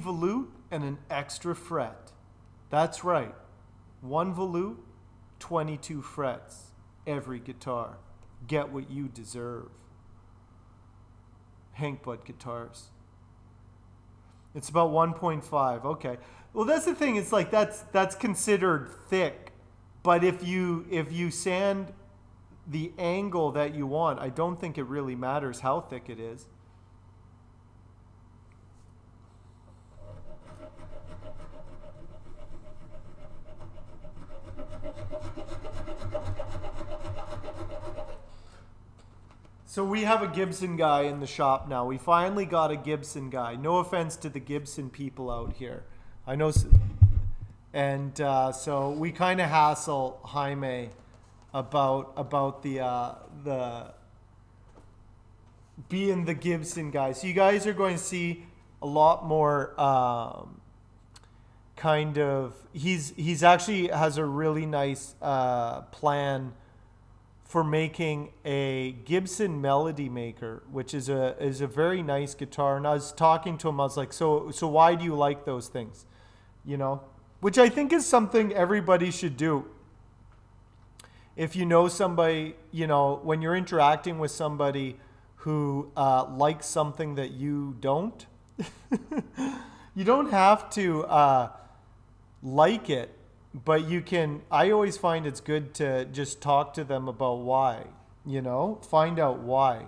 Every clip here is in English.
volute and an extra fret. That's right. One volute, 22 frets. Every guitar. Get what you deserve. Hank Butt Guitars. It's about 1.5. Okay. Well, that's the thing. It's like that's considered thick, but if you sand the angle that you want, I don't think it really matters how thick it is. So we have a Gibson guy in the shop now. We finally got a Gibson guy. No offense to the Gibson people out here. I know, and so we kind of hassle Jaime about the being the Gibson guy. So you guys are going to see a lot more kind of. He's actually has a really nice plan for making a Gibson Melody Maker, which is a very nice guitar. And I was talking to him, I was like, so why do you like those things? You know, which I think is something everybody should do. If you know somebody, you know, when you're interacting with somebody who likes something that you don't, you don't have to like it. But you can, I always find it's good to just talk to them about why, you know, find out why,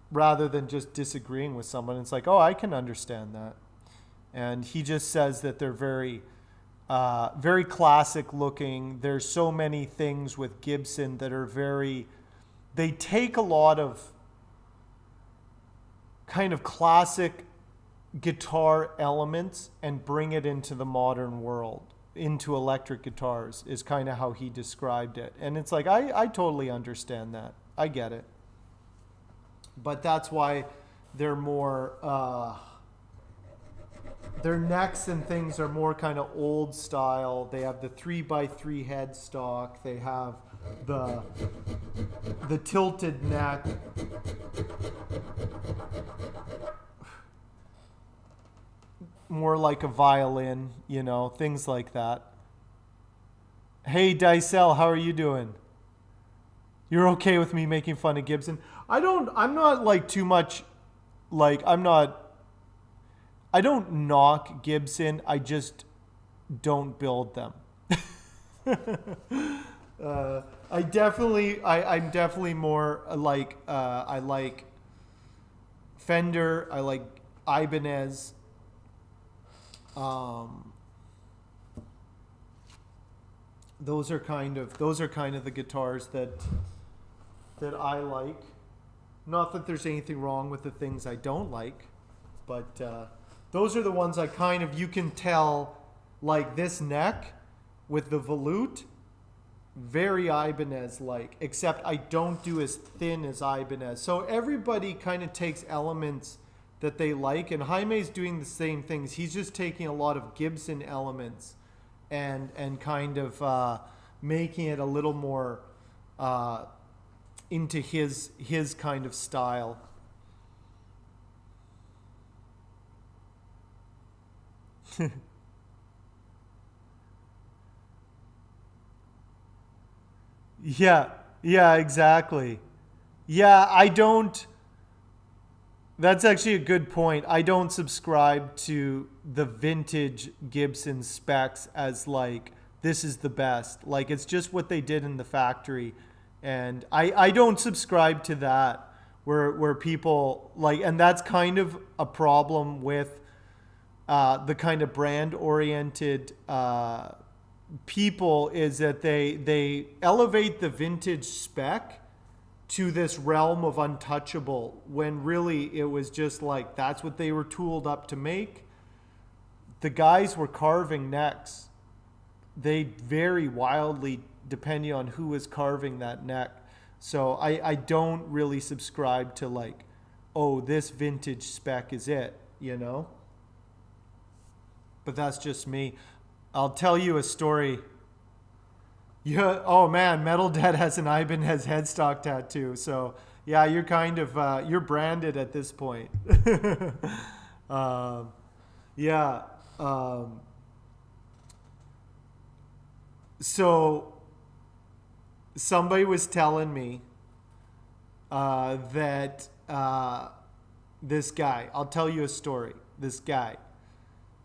rather than just disagreeing with someone. It's like, oh, I can understand that. And he just says that they're very, very classic looking. There's so many things with Gibson that are very, they take a lot of kind of classic guitar elements and bring it into the modern world, into electric guitars, is kind of how he described it. And it's like, I totally understand that. I get it. But that's why they're more, their necks and things are more kind of old style. They have the 3x3 headstock. They have the tilted neck. More like a violin, you know, things like that. Hey, Dicel, how are you doing? You're okay with me making fun of Gibson? I'm not like too much, like, I don't knock Gibson. I just don't build them. I'm definitely more like, I like Fender, I like Ibanez. Those are kind of the guitars that I like. Not that there's anything wrong with the things I don't like, but those are the ones I kind of, you can tell, like this neck with the volute, very Ibanez-like, except I don't do as thin as Ibanez. So everybody kind of takes elements that they like, and Jaime's doing the same things. He's just taking a lot of Gibson elements and kind of making it a little more into his kind of style. Yeah, exactly. Yeah, I don't. That's actually a good point. I don't subscribe to the vintage Gibson specs as like, this is the best. Like, it's just what they did in the factory. And I don't subscribe to that where people like, and that's kind of a problem with the kind of brand oriented people, is that they elevate the vintage spec to this realm of untouchable, when really it was just like, that's what they were tooled up to make. The guys were carving necks. They vary wildly depending on who is carving that neck. So I don't really subscribe to like, oh, this vintage spec is it, you know? But that's just me. I'll tell you a story. Yeah. Oh man, Metal Dad has an Ibanez headstock tattoo. So yeah, you're kind of you're branded at this point. Yeah. Um, so somebody was telling me that this guy, I'll tell you a story. This guy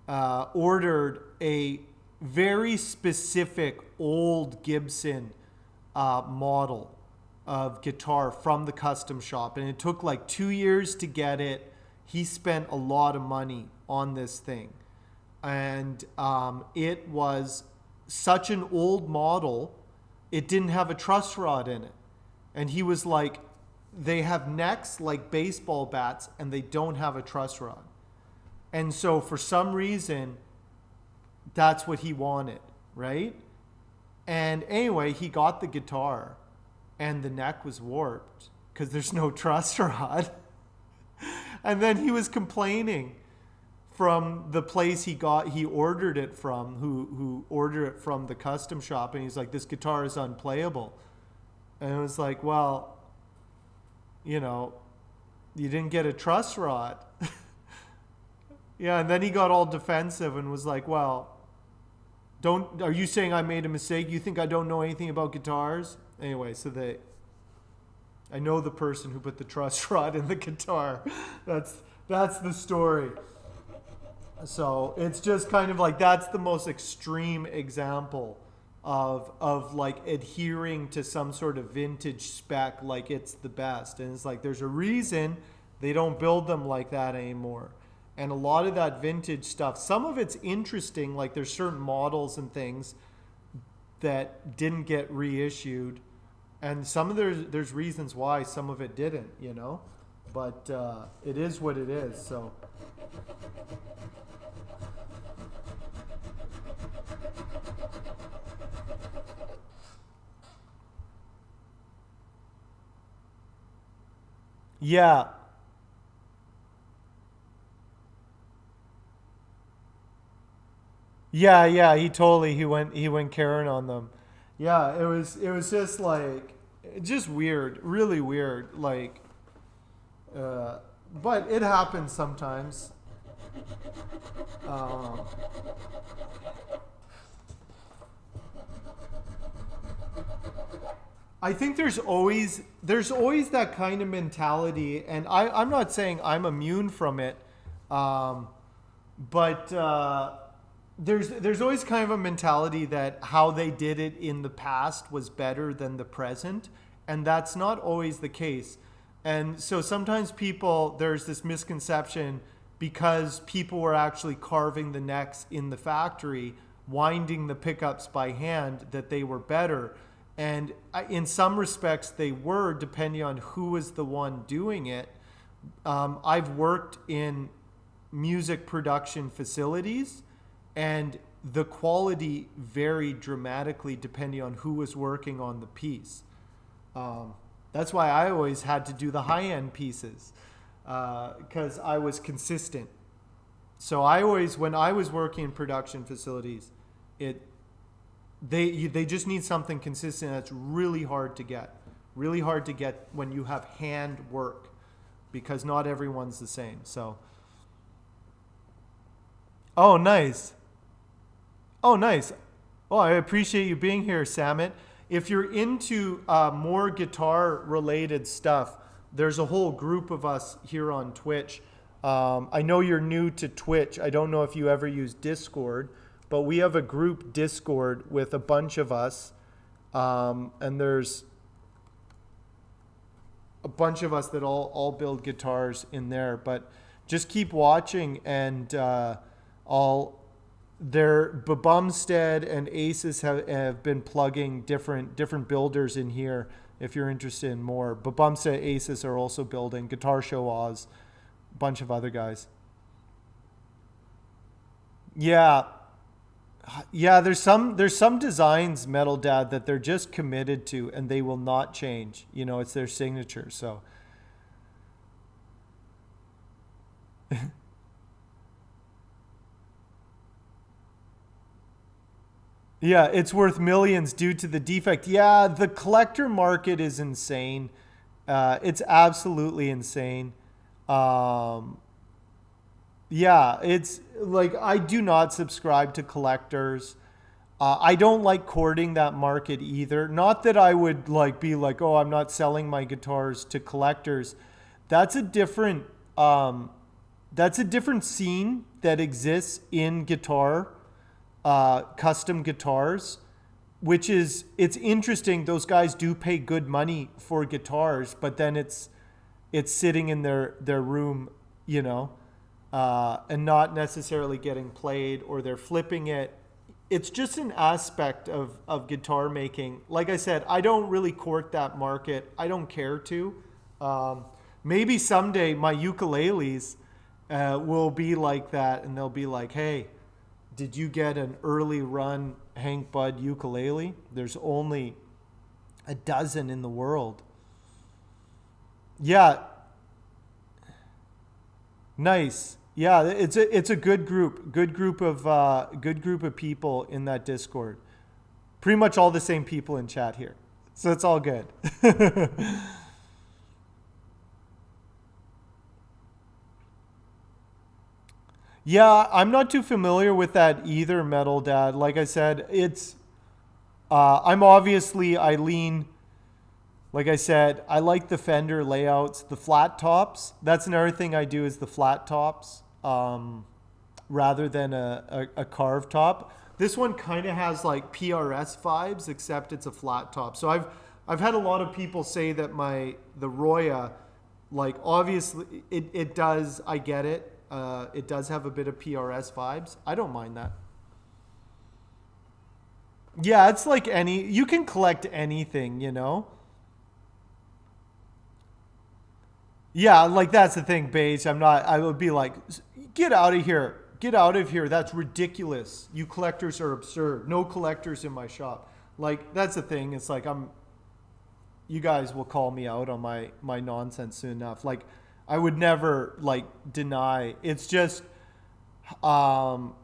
ordered a very specific old Gibson model of guitar from the custom shop, and it took like 2 years to get it. He spent a lot of money on this thing, and it was such an old model, it didn't have a truss rod in it. And he was like, they have necks like baseball bats and they don't have a truss rod. And so for some reason, that's what he wanted, right? And anyway, he got the guitar and the neck was warped because there's no truss rod. And then he was complaining from the place he ordered it from, who ordered it from the custom shop, and he's like, this guitar is unplayable. And it was like, well, you know, you didn't get a truss rod. Yeah, and then he got all defensive and was like, well, are you saying I made a mistake? You think I don't know anything about guitars? Anyway, I know the person who put the truss rod in the guitar. That's the story. So it's just kind of like, that's the most extreme example of like adhering to some sort of vintage spec like it's the best. And it's like, there's a reason they don't build them like that anymore. And a lot of that vintage stuff, some of it's interesting, like there's certain models and things that didn't get reissued, and some of there's reasons why some of it didn't, you know, but it is what it is. So yeah. Yeah, he went Karen on them. Yeah, it was just like, just weird, really weird, like uh but it happens sometimes. Um I think there's always that kind of mentality, and I'm not saying I'm immune from it, um, but there's always kind of a mentality that how they did it in the past was better than the present, and that's not always the case. And so sometimes there's this misconception, because people were actually carving the necks in the factory, winding the pickups by hand, that they were better. And in some respects they were, depending on who was the one doing it. I've worked in music production facilities, and the quality varied dramatically depending on who was working on the piece. That's why I always had to do the high-end pieces, because I was consistent. So when I was working in production facilities, it they just need something consistent. That's really hard to get when you have hand work, because not everyone's the same. So, oh, nice. Oh, nice. Oh, I appreciate you being here, Samit. If you're into more guitar related stuff, there's a whole group of us here on Twitch. I know you're new to Twitch. I don't know if you ever use Discord, but we have a group Discord with a bunch of us. And there's a bunch of us that all build guitars in there. But just keep watching, and Bumstead and Aces have been plugging different builders in here if you're interested in more. Bumstead, Aces are also building. Guitar Show Oz, a bunch of other guys. Yeah. Yeah, there's some designs, Metal Dad, that they're just committed to and they will not change. You know, it's their signature. So yeah, it's worth millions due to the defect. Yeah, the collector market is insane. It's absolutely insane. Um, Yeah, it's like I do not subscribe to collectors. I don't like courting that market either. Not that I would like be like, oh, I'm not selling my guitars to collectors. That's a different um, that's a different scene that exists in guitar, custom guitars, which is it's interesting. Those guys do pay good money for guitars, but then it's sitting in their room, you know, and not necessarily getting played, or they're flipping it. It's just an aspect of guitar making. Like I said, I don't really court that market. I don't care to. Um, Maybe someday my ukuleles will be like that, and they'll be like, hey, did you get an early run Hank Budd ukulele? There's only a dozen in the world. Yeah, nice. Yeah, it's a good group of people in that Discord. Pretty much all the same people in chat here, so it's all good. Yeah, I'm not too familiar with that either, Metal Dad. Like I said, it's I'm obviously I lean. Like I said, I like the Fender layouts, the flat tops. That's another thing I do is the flat tops, rather than a carved top. This one kind of has like PRS vibes, except it's a flat top. So I've had a lot of people say that the Roya, like obviously it does. I get it. It does have a bit of PRS vibes. I don't mind that. Yeah, it's like any you can collect anything, you know. Yeah, like that's the thing, Beige. I'm not. I would be like, get out of here. Get out of here. That's ridiculous. You collectors are absurd. No collectors in my shop. Like that's the thing. It's like I'm. You guys will call me out on my nonsense soon enough. Like I would never like deny. It's just, um,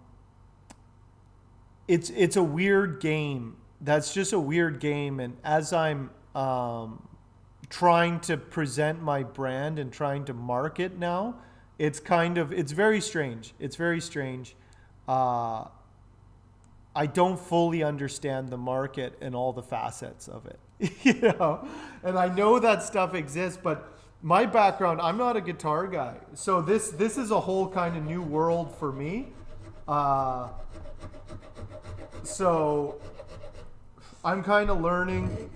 it's a weird game. That's just a weird game. And as I'm trying to present my brand and trying to market now, it's very strange. It's very strange. Uh, I don't fully understand the market and all the facets of it, you know. And I know that stuff exists, but my background, I'm not a guitar guy, so this is a whole kind of new world for me. Uh, so I'm kind of learning.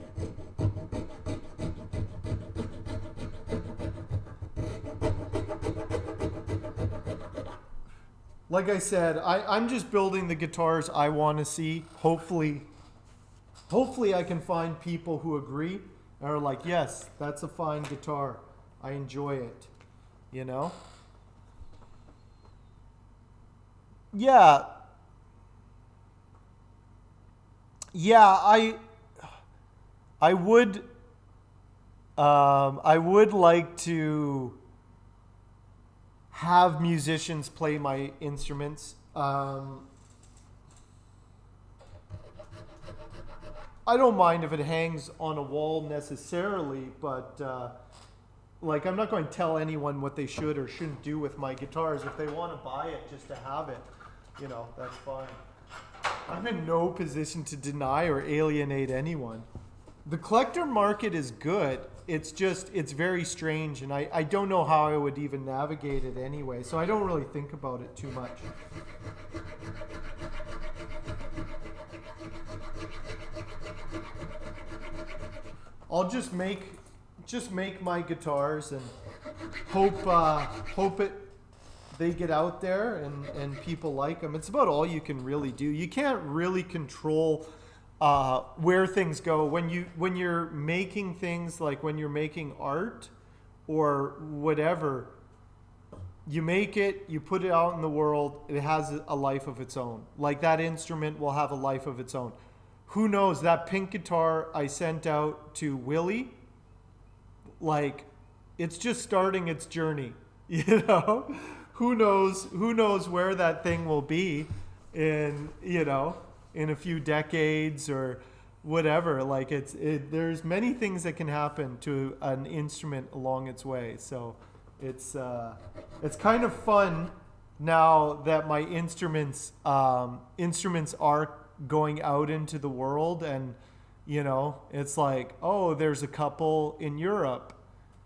Like I said, I'm just building the guitars I want to see. Hopefully I can find people who agree and are like, yes, that's a fine guitar. I enjoy it. You know? Yeah. Yeah, I would I would like to have musicians play my instruments. I don't mind if it hangs on a wall necessarily, but like I'm not going to tell anyone what they should or shouldn't do with my guitars. If they want to buy it just to have it, you know, that's fine. I'm in no position to deny or alienate anyone. The collector market is good. It's just, it's very strange, and I don't know how I would even navigate it anyway, so I don't really think about it too much. I'll just make my guitars and hope it they get out there and people like them. It's about all you can really do. You can't really control where things go when you're making things, like when you're making art or whatever. You make it, you put it out in the world, it has a life of its own. Like that instrument will have a life of its own. Who knows, that pink guitar I sent out to Willie, like it's just starting its journey, you know? Who knows where that thing will be in, you know, in a few decades or whatever. Like there's many things that can happen to an instrument along its way. So it's kind of fun now that my instruments are going out into the world, and it's like, oh, there's a couple in Europe,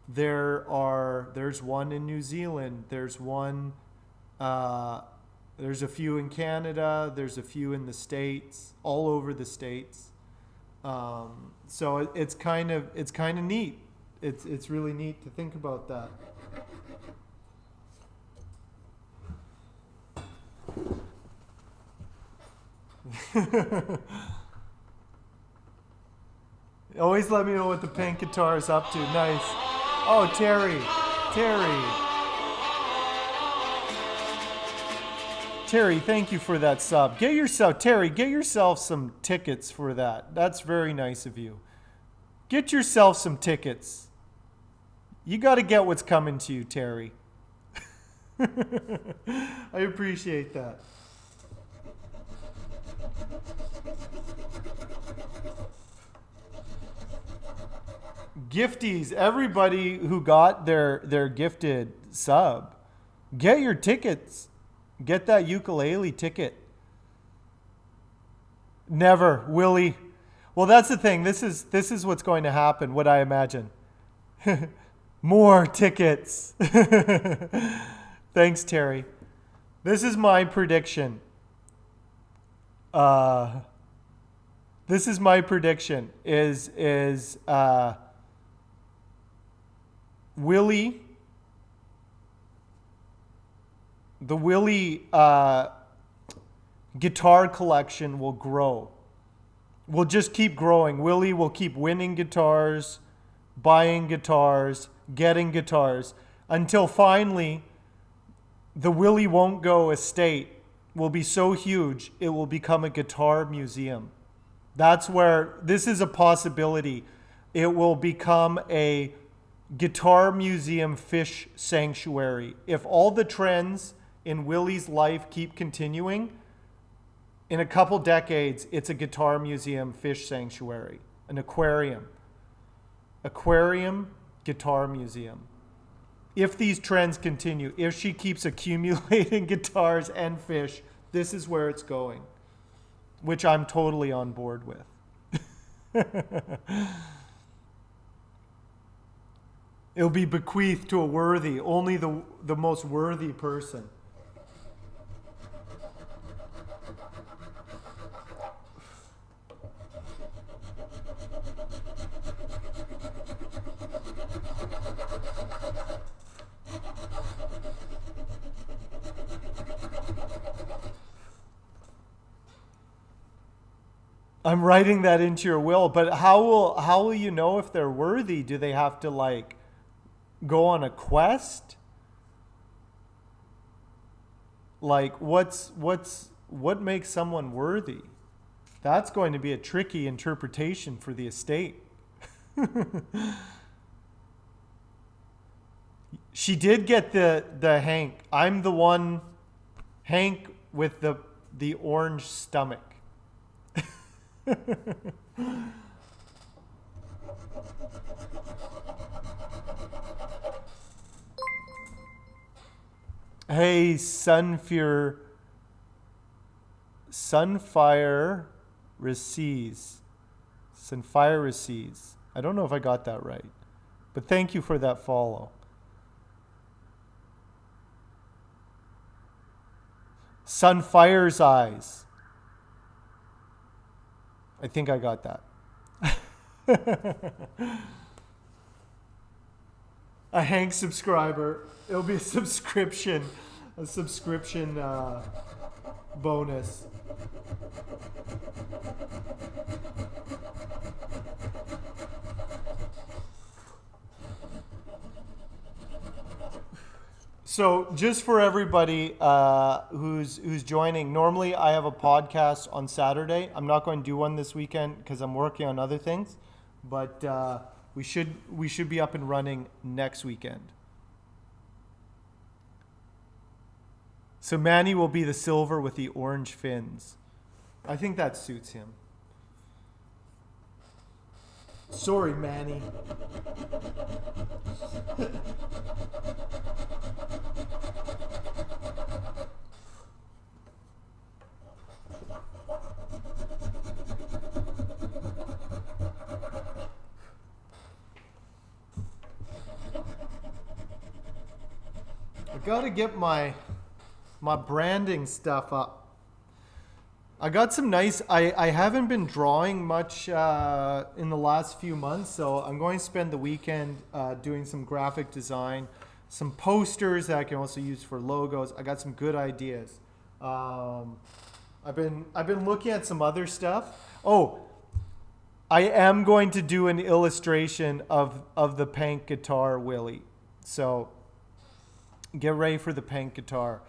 there's one in New Zealand, there's a few in Canada, there's a few in the States, all over the States. So it's kind of neat. It's really neat to think about that. Always let me know what the pink guitar is up to. Nice. Oh, Terry. Terry, thank you for that sub. Terry, get yourself some tickets for that. That's very nice of you. Get yourself some tickets. You got to get what's coming to you, Terry. I appreciate that. Gifties, everybody who got their gifted sub, get your tickets. Get that ukulele ticket. Never, Willie. Well, that's the thing. This is what's going to happen, what I imagine. More tickets. Thanks, Terry. This is my prediction. Is Willie, the Willie guitar collection will grow. Will just keep growing. Willie will keep winning guitars, buying guitars, getting guitars, until finally the Willie Won't Go estate will be so huge it will become a guitar museum. That's where this is a possibility. It will become a guitar museum fish sanctuary. If all the trends in Willie's life keep continuing, in a couple decades, it's a guitar museum fish sanctuary, an aquarium. Aquarium, guitar museum. If these trends continue, if she keeps accumulating guitars and fish, this is where it's going, which I'm totally on board with. It'll be bequeathed to a worthy, only the most worthy person. I'm writing that into your will, but how will you know if they're worthy? Do they have to go on a quest? What makes someone worthy? That's going to be a tricky interpretation for the estate. She did get the Hank. I'm the one, Hank with the orange stomach. Hey, Sunfire recedes. Sunfire recedes. I don't know if I got that right, but thank you for that follow. Sunfire's eyes. I think I got that. A Hank subscriber. It'll be a subscription bonus. So just for everybody who's joining, normally I have a podcast on Saturday. I'm not going to do one this weekend because I'm working on other things, but we should be up and running next weekend. So Manny will be the silver with the orange fins. I think that suits him. Sorry, Manny. I gotta get my branding stuff up. I got some nice. I haven't been drawing much in the last few months, so I'm going to spend the weekend doing some graphic design, some posters that I can also use for logos. I got some good ideas. I've been looking at some other stuff. Oh, I am going to do an illustration of the Pank guitar, Willie. So get ready for the Pank guitar.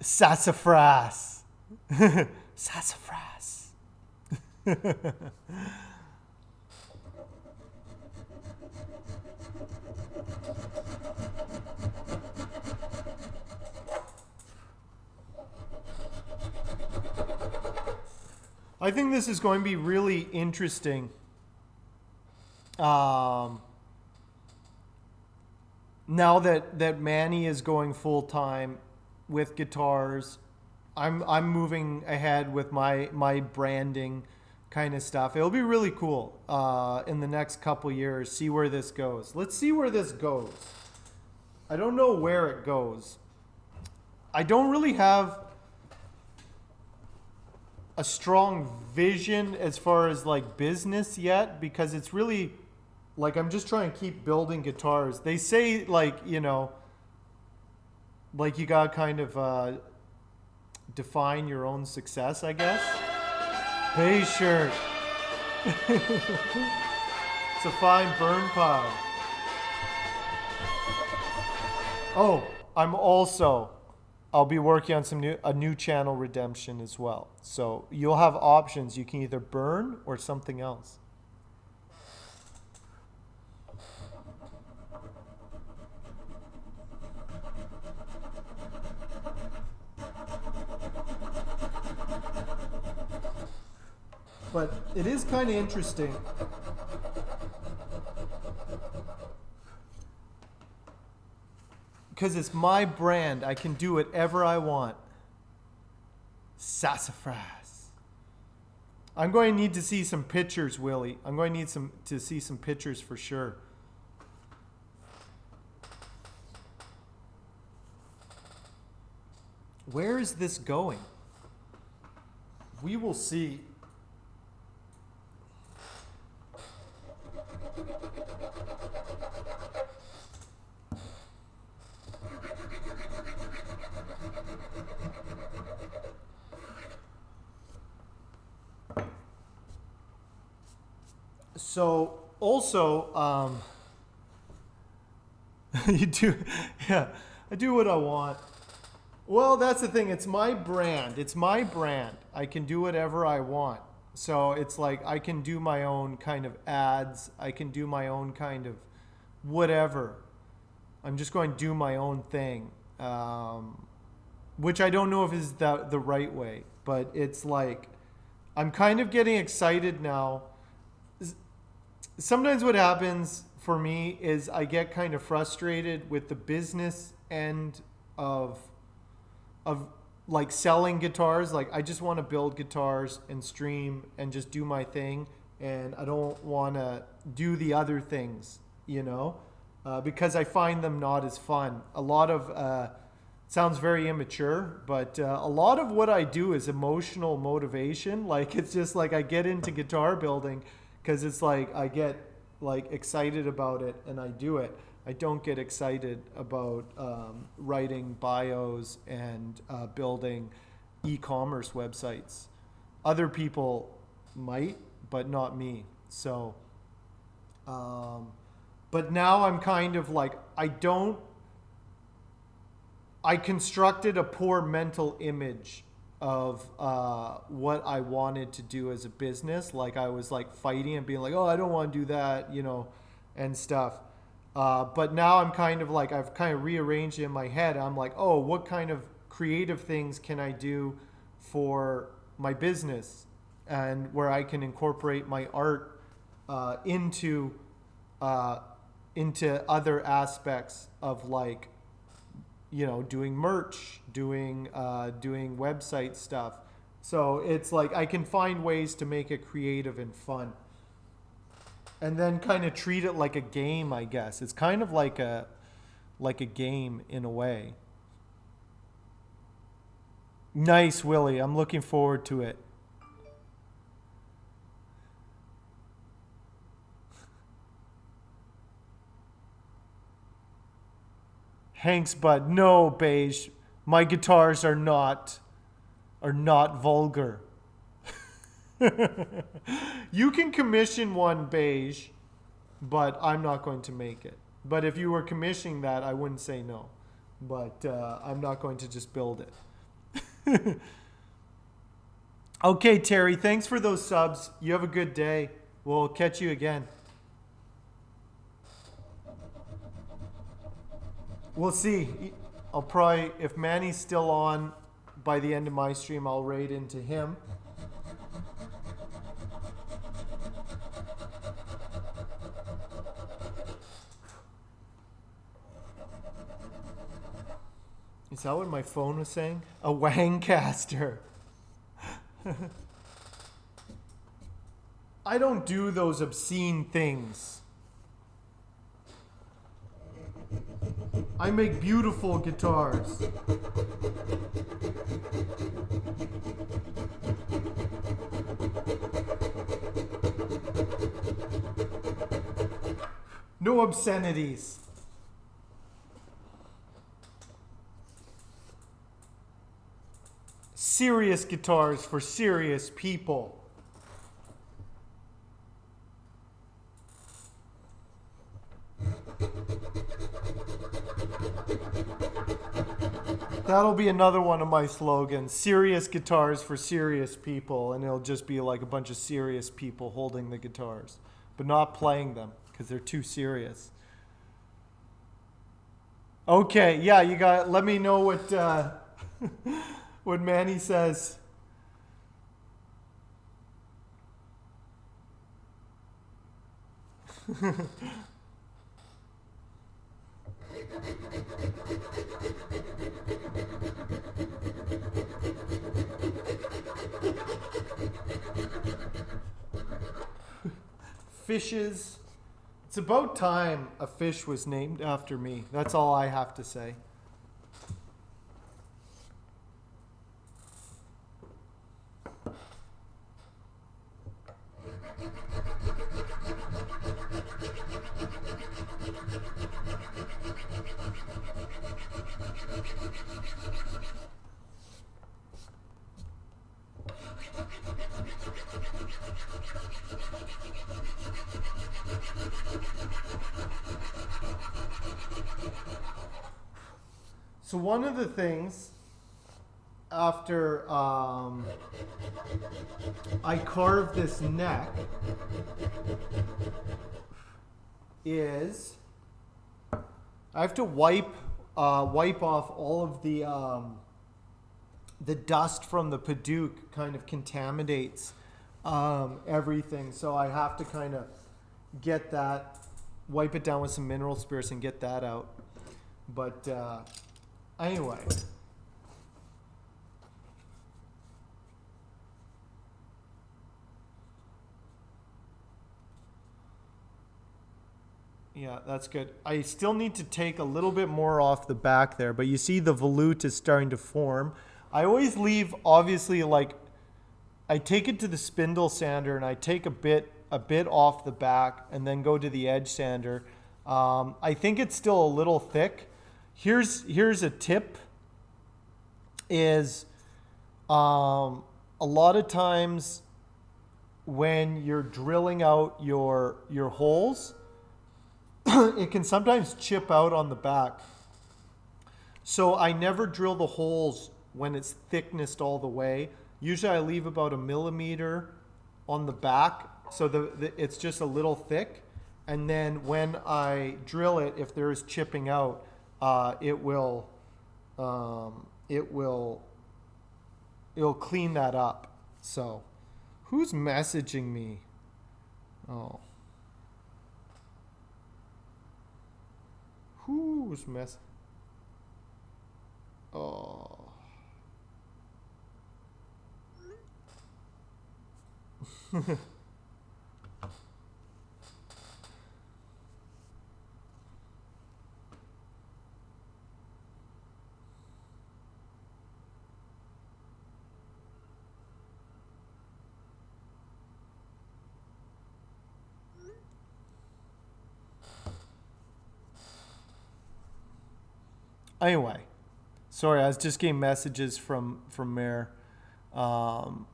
Sassafras. Sassafras. I think this is going to be really interesting. Now that Manny is going full time with guitars, I'm moving ahead with my branding kind of stuff. It'll be really cool in the next couple years. See where this goes. Let's see where this goes. I don't know where it goes. I don't really have a strong vision as far as like business yet, because it's really like I'm just trying to keep building guitars. They say like, you know, like you got to kind of define your own success, I guess. Pay shirt. It's a fine burn pile. Oh, I'll be working on a new channel redemption as well. So you'll have options. You can either burn or something else. But it is kind of interesting. Because it's my brand. I can do whatever I want. Sassafras. I'm going to need to see some pictures, Willie. I'm going to need to see some pictures for sure. Where is this going? We will see. So also, you do, yeah, I do what I want. Well, that's the thing. It's my brand. It's my brand. I can do whatever I want. So it's like I can do my own kind of ads. I can do my own kind of whatever. I'm just going to do my own thing, which I don't know if is the right way. But it's like I'm kind of getting excited now. Sometimes what happens for me is I get kind of frustrated with the business end of like selling guitars. Like I just want to build guitars and stream and just do my thing, and I don't want to do the other things, you know, because I find them not as fun. A lot of sounds very immature, but a lot of what I do is emotional motivation. Like it's just like I get into guitar building because it's like I get like excited about it and I do it. I don't get excited about writing bios and building e-commerce websites. Other people might, but not me. So, but now I'm kind of like, I constructed a poor mental image of what I wanted to do as a business. Like I was like fighting and being like, oh, I don't want to do that, you know, and stuff. But now I'm kind of like, I've kind of rearranged it in my head. I'm like, oh, what kind of creative things can I do for my business, and where I can incorporate my art into other aspects of like, you know, doing merch, doing website stuff. So it's like I can find ways to make it creative and fun. and then kind of treat it like a game, I guess. It's kind of like a game in a way. Nice, Willie. I'm looking forward to it. Hanks Bud, no, Beige. My guitars are not vulgar. You can commission one, Beige, but I'm not going to make it. But if you were commissioning that, I wouldn't say no. But I'm not going to just build it. Okay, Terry, thanks for those subs. You have a good day. We'll catch you again. We'll see. I'll probably, if Manny's still on by the end of my stream, I'll raid into him. Is that what my phone was saying? A wangcaster. I don't do those obscene things. I make beautiful guitars. No obscenities. Serious guitars for serious people. That'll be another one of my slogans. Serious guitars for serious people. And it'll just be like a bunch of serious people holding the guitars, but not playing them because they're too serious. Okay, yeah, you got. Let me know what what Manny says. Fishes. It's about time a fish was named after me. That's all I have to say. So one of the things after I carve this neck is I have to wipe off all of the dust from the Paduk. Kind of contaminates everything, so I have to kind of get that, wipe it down with some mineral spirits and get that out. But anyway. Yeah, that's good. I still need to take a little bit more off the back there, but you see the volute is starting to form. I always leave, obviously, like, I take it to the spindle sander and I take a bit off the back and then go to the edge sander. I think it's still a little thick. Here's a tip is a lot of times when you're drilling out your holes, it can sometimes chip out on the back. So I never drill the holes when it's thicknessed all the way. Usually I leave about 1 millimeter on the back so it's just a little thick. And then when I drill it, if there is chipping out, it'll clean that up. So who's messaging me? Oh. Who's mess? Oh. Anyway, sorry, I was just getting messages from Mare. Um,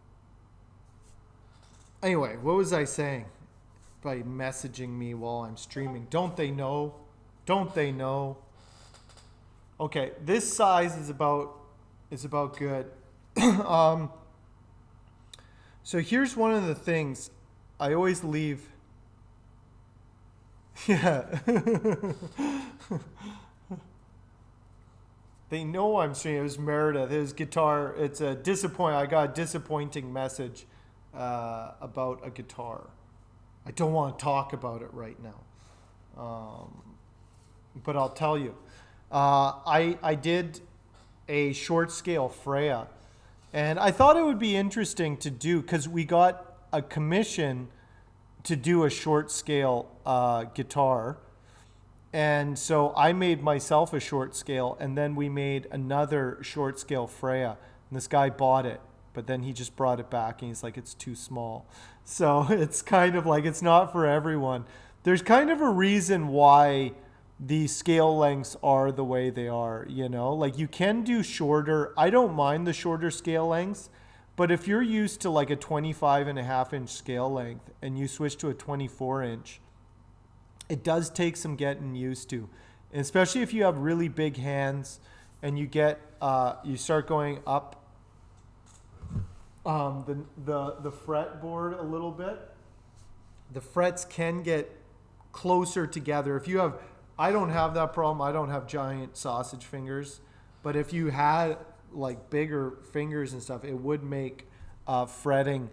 anyway, what was I saying? By messaging me while I'm streaming. Don't they know? Don't they know? Okay, this size is about good. um, so here's one of the things I always leave. Yeah. They know I'm streaming. It was Meredith. His guitar. It's a disappoint. I got a disappointing message about a guitar. I don't want to talk about it right now, but I'll tell you. I did a short scale Freya, and I thought it would be interesting to do because we got a commission to do a short scale guitar, and so I made myself a short scale, and then we made another short scale Freya, and this guy bought it. But then he just brought it back and he's like, it's too small. So it's kind of like, it's not for everyone. There's kind of a reason why the scale lengths are the way they are, you know? Like you can do shorter. I don't mind the shorter scale lengths. But if you're used to like a 25.5 inch scale length and you switch to a 24 inch, it does take some getting used to. And especially if you have really big hands and you start going up the fretboard a little bit. The frets can get closer together. If you have, I don't have that problem. I don't have giant sausage fingers, but if you had like bigger fingers and stuff, it would make fretting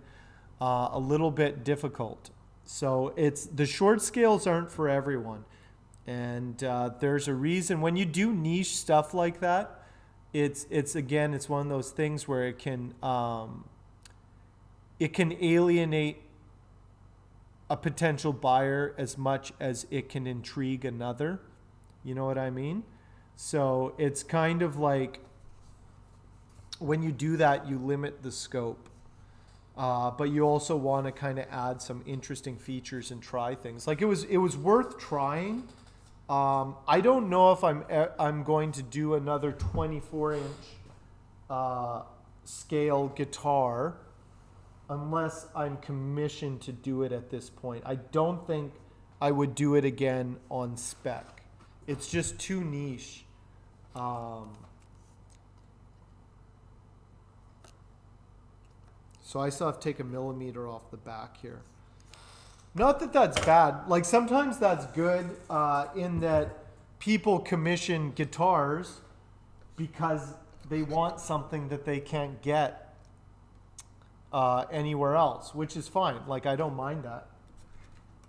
a little bit difficult. So the short scales aren't for everyone, and there's a reason when you do niche stuff like that. It's one of those things where it can alienate a potential buyer as much as it can intrigue another. You know what I mean? So it's kind of like when you do that, you limit the scope. But you also want to kind of add some interesting features and try things. Like it was worth trying. I don't know if I'm going to do another 24-inch scale guitar unless I'm commissioned to do it at this point. I don't think I would do it again on spec. It's just too niche. So I still have to take a millimeter off the back here. Not that that's bad. Like sometimes that's good in that people commission guitars because they want something that they can't get anywhere else, which is fine. Like I don't mind that.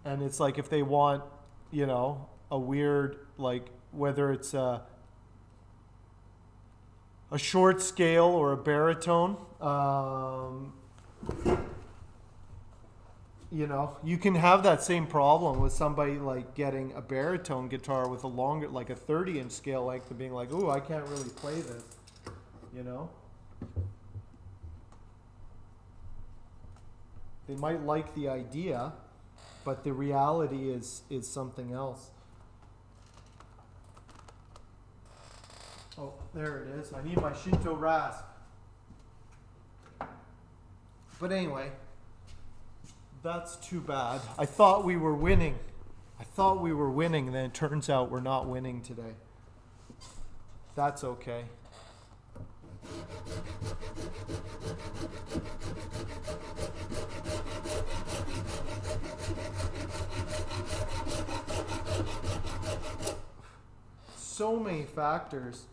And it's like if they want, you know, a weird, like whether it's a short scale or a baritone, you know, you can have that same problem with somebody like getting a baritone guitar with a longer, like a 30-inch scale length and being like, ooh, I can't really play this, you know? They might like the idea, but the reality is something else. Oh, there it is. I need my Shinto rasp. But anyway, that's too bad. I thought we were winning. And then it turns out we're not winning today. That's okay. So many factors.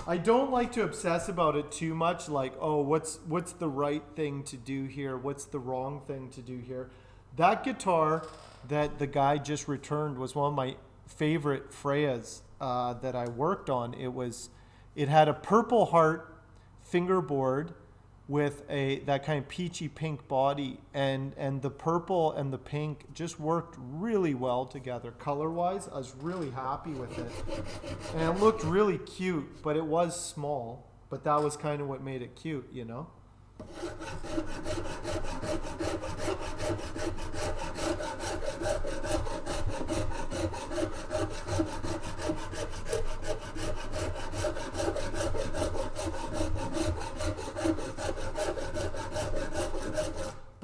I don't like to obsess about it too much, like, oh, what's the right thing to do here? What's the wrong thing to do here? That guitar that the guy just returned was one of my favorite Freyas that I worked on. It had a Purple Heart fingerboard with that kind of peachy pink body, and the purple and the pink just worked really well together color-wise. I was really happy with it, and it looked really cute, but it was small, but that was kind of what made it cute, you know?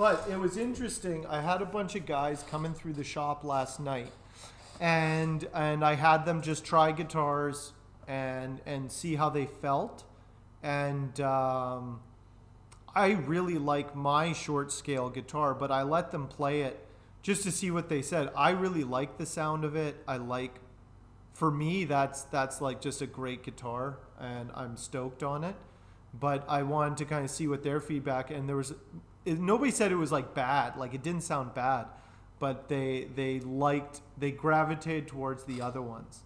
But it was interesting. I had a bunch of guys coming through the shop last night, and I had them just try guitars and see how they felt. And I really like my short scale guitar, but I let them play it just to see what they said. I really like the sound of it. For me, that's like just a great guitar, and I'm stoked on it. But I wanted to kind of see what their feedback, and nobody said it was like bad, like it didn't sound bad, but they gravitated towards the other ones,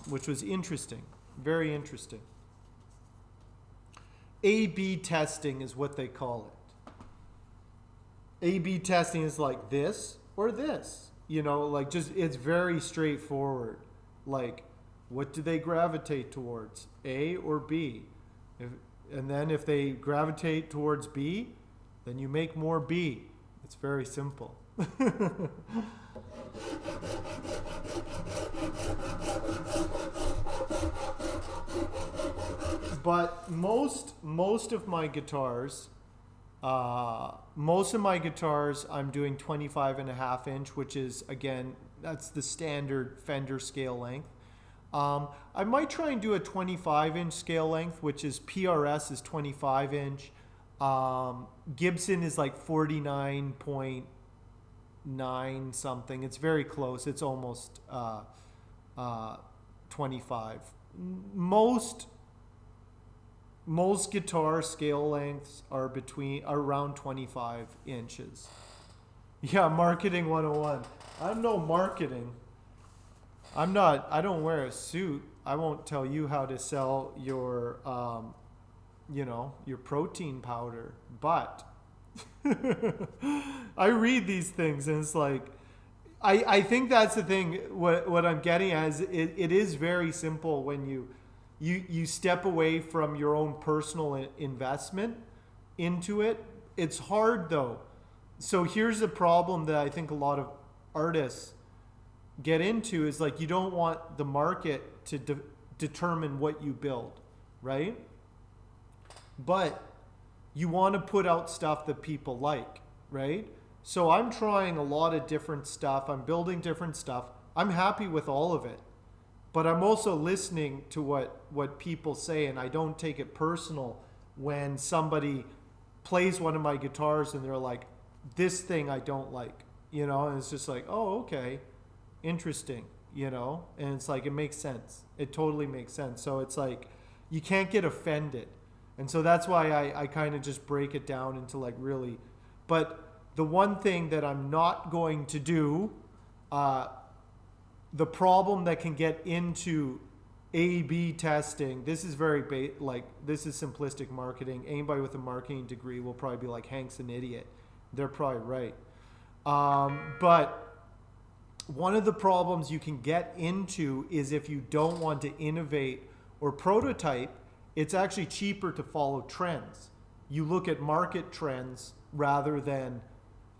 which was interesting, very interesting. A/B testing is what they call it. A/B testing is like this or this, like just it's very straightforward. Like, what do they gravitate towards, A or B? And then if they gravitate towards B, then you make more B. It's very simple. But most of my guitars, I'm doing 25.5 inch, which is, again, that's the standard Fender scale length. I might try and do a 25-inch scale length, which is PRS is 25-inch. Gibson is like 49.9 something. It's very close. It's almost 25. Most guitar scale lengths are around 25 inches. Yeah, marketing 101. I'm no marketing. I don't wear a suit. I won't tell you how to sell your protein powder, but I read these things and it's like, I think that's the thing. What I'm getting at is it is very simple when you step away from your own personal investment into it. It's hard though. So here's the problem that I think a lot of artists get into is like, you don't want the market to determine what you build, right? But you want to put out stuff that people like, right? So I'm trying a lot of different stuff. I'm building different stuff. I'm happy with all of it. But I'm also listening to what people say, and I don't take it personal when somebody plays one of my guitars and they're like, this thing I don't like, and it's just like, oh, okay, interesting, and it's like, it makes sense. It totally makes sense. So it's like, you can't get offended. And so that's why I kind of just break it down into like really, but the one thing that I'm not going to do, the problem that can get into A/B testing, this is this is simplistic marketing. Anybody with a marketing degree will probably be like, Hank's an idiot. They're probably right. But one of the problems you can get into is if you don't want to innovate or prototype, it's actually cheaper to follow trends. You look at market trends rather than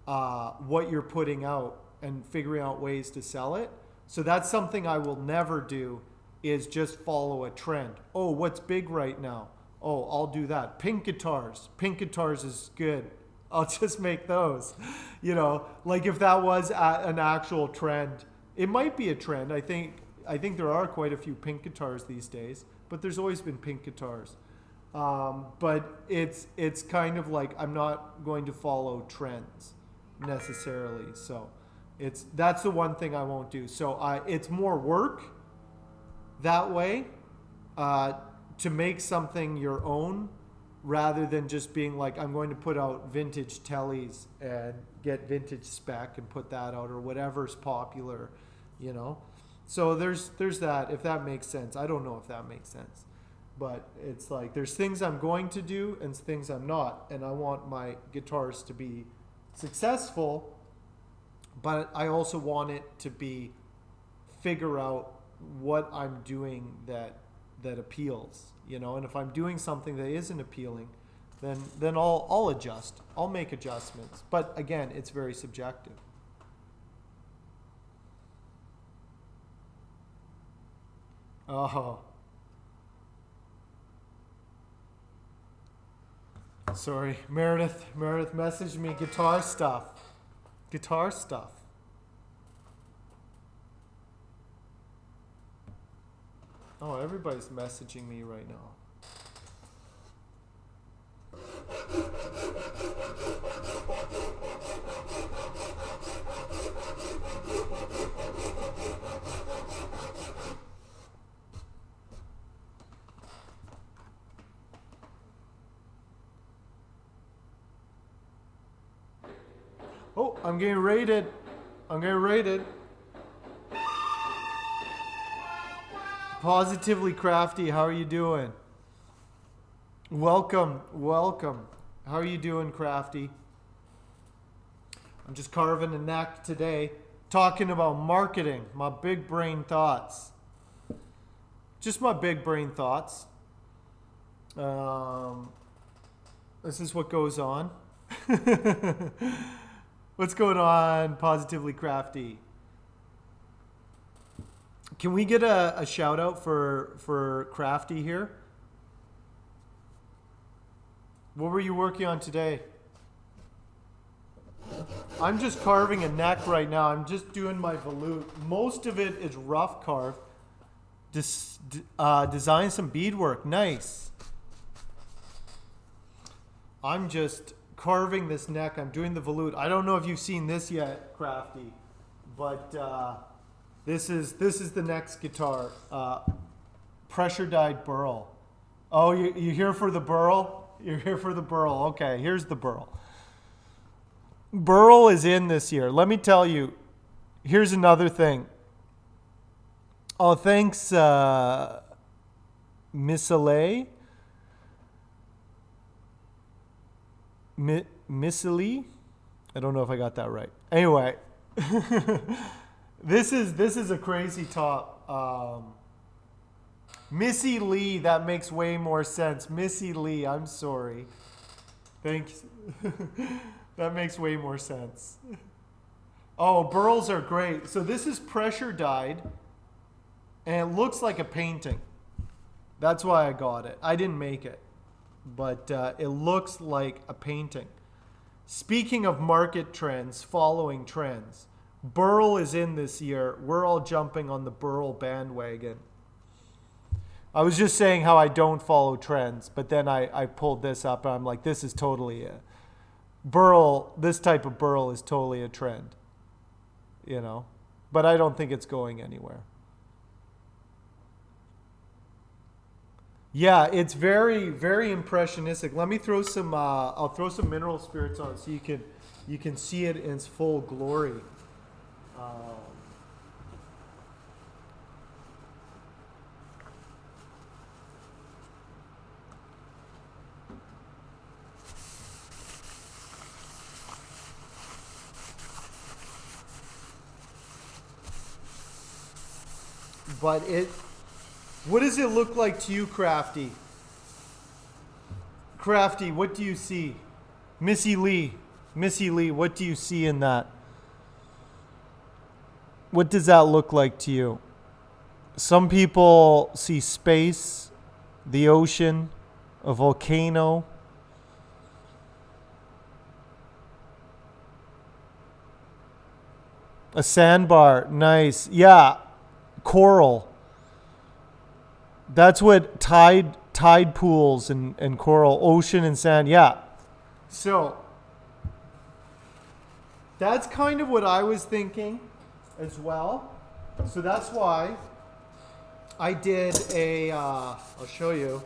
what you're putting out and figuring out ways to sell it. So that's something I will never do, is just follow a trend. Oh, what's big right now? Oh, I'll do that. Pink guitars. Pink guitars is good. I'll just make those. Like if that was an actual trend, it might be a trend. I think there are quite a few pink guitars these days, but there's always been pink guitars. But it's kind of like, I'm not going to follow trends necessarily. So that's the one thing I won't do. So it's more work that way to make something your own, rather than just being like, I'm going to put out vintage tellies and get vintage spec and put that out, or whatever's popular, So there's that, if that makes sense. I don't know if that makes sense. But it's like, there's things I'm going to do and things I'm not. And I want my guitars to be successful, but I also want it to figure out what I'm doing that appeals, and if I'm doing something that isn't appealing, then I'll adjust. I'll make adjustments. But again, it's very subjective. Oh. Sorry, Meredith. Meredith messaged me guitar stuff. Guitar stuff. Oh, everybody's messaging me right now. Oh, I'm getting raided. I'm getting raided. Positively Crafty, how are you doing? Welcome, welcome. How are you doing, Crafty? I'm just carving a neck today, talking about marketing, my big brain thoughts. Just my big brain thoughts. This is what goes on. What's going on, Positively Crafty? Can we get a shout out for Crafty here? What were you working on today? I'm just carving a neck right now. I'm just doing my volute. Most of it is rough carved. Design some beadwork. Nice. I'm just carving this neck. I'm doing the volute. I don't know if you've seen this yet, Crafty, but this is the next guitar. Pressure dyed Burl. Oh, you here for the Burl? You're here for the Burl. Okay, here's the Burl. Burl is in this year. Let me tell you, here's another thing. Oh, thanks, Miss Alay. Missily? I don't know if I got that right. Anyway, this is a crazy top. Missy Lee, that makes way more sense. Missy Lee, I'm sorry. Thanks. That makes way more sense. Oh, Burls are great. So this is pressure dyed, and it looks like a painting. That's why I got it. I didn't make it, but it looks like a painting. Speaking of market trends, following trends, Burl is in this year. We're all jumping on the Burl bandwagon. I was just saying how I don't follow trends, but then I pulled this up and I'm like, this is totally a Burl. This type of Burl is totally a trend, you know, but I don't think it's going anywhere. Yeah, it's very, very impressionistic. Let me throw some. I'll throw some mineral spirits on so you can see it in its full glory. But what does it look like to you, Crafty? Crafty, what do you see? Missy Lee, what do you see in that? What does that look like to you? Some people see space, the ocean, a volcano. A sandbar, nice. Yeah, coral. That's what tide pools and coral, ocean and sand. Yeah. So that's kind of what I was thinking as well. So that's why I did I'll show you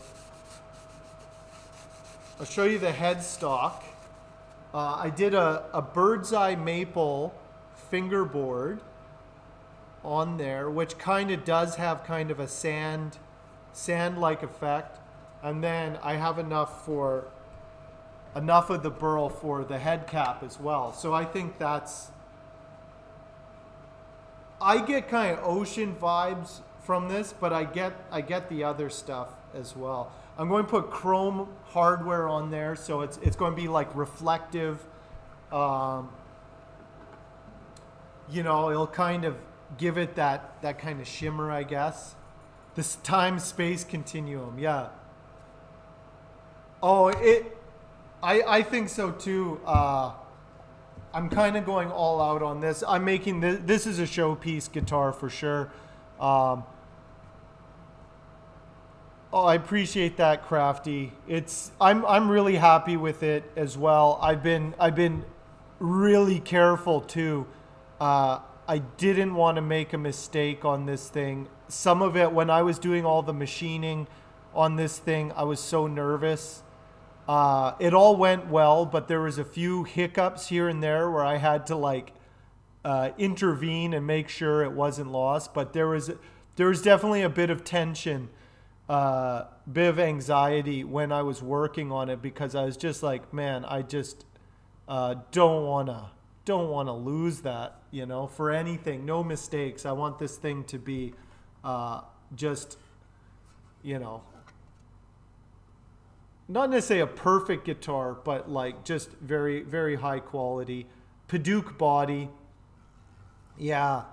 the headstock. I did a bird's eye maple fingerboard on there, which kind of does have kind of a sand-like effect, and then I have enough of the burl for the head cap as well. So I think I get kind of ocean vibes from this, but I get the other stuff as well. I'm going to put chrome hardware on there, so it's going to be like reflective. You know, it'll kind of give it that kind of shimmer, I guess. This time-space continuum, yeah. Oh, I think so too. I'm kind of going all out on this. I'm making this is a showpiece guitar for sure. Um, oh, I appreciate that, Crafty. I'm really happy with it as well. I've been really careful too. I didn't want to make a mistake on this thing. Some of it, when I was doing all the machining on this thing, I was so nervous. It all went well, but there was a few hiccups here and there where I had to like intervene and make sure it wasn't lost. But there was definitely a bit of tension, bit of anxiety when I was working on it because I was just like, man, I just don't wanna lose that, for anything. No mistakes. I want this thing to be just, you know, not necessarily a perfect guitar, but like just very, very high quality. Padauk body. Yeah.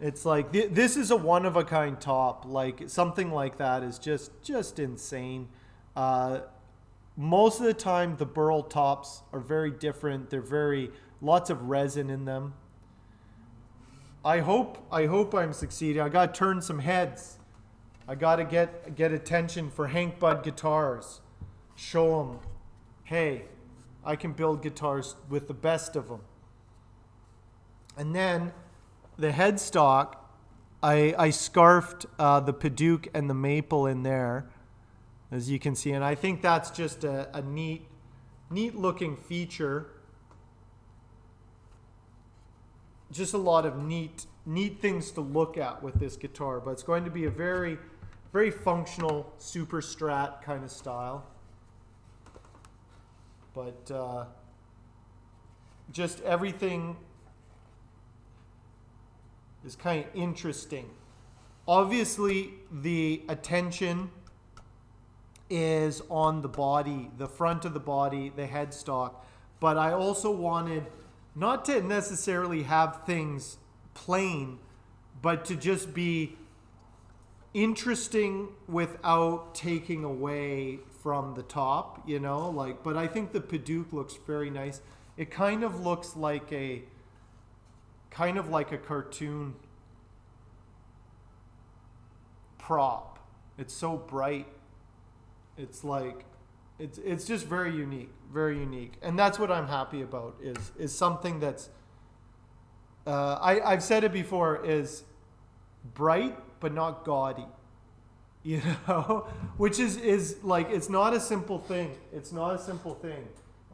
It's like this is a one of a kind top. Like something like that is just insane. Uh, Most of the time the Burl tops are very different. They're very lots of resin in them. I hope I'm succeeding. I got to turn some heads. I got to get attention for Hank Budd Guitars. Show them, hey, I can build guitars with the best of them. And then the headstock, I scarfed the Padauk and the maple in there, as you can see. And I think that's just a neat looking feature. Just a lot of neat things to look at with this guitar. But it's going to be a very, very functional super strat kind of style. But just everything is kind of interesting. Obviously, the attention is on the body, the front of the body, the headstock. But I also wanted not to necessarily have things plain, but to just be interesting without taking away from the top, like, but I think the Padauk looks very nice. It kind of looks like a cartoon prop. It's so bright. It's like it's just very unique, and that's what I'm happy about. Is something that's I've said it before, is bright but not gaudy, which is like, it's not a simple thing. It's not a simple thing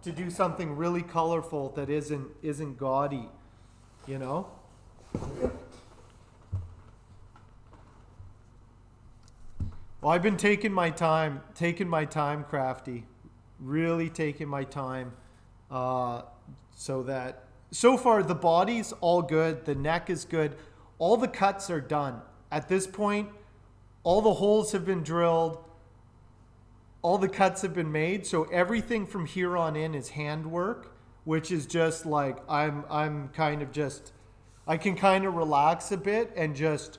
to do something really colorful that isn't gaudy, Well, I've been taking my time, Crafty. Really taking my time. So far the body's all good. The neck is good. All the cuts are done. At this point, all the holes have been drilled. All the cuts have been made. So everything from here on in is handwork, which is just like, I'm kind of just, I can kind of relax a bit and just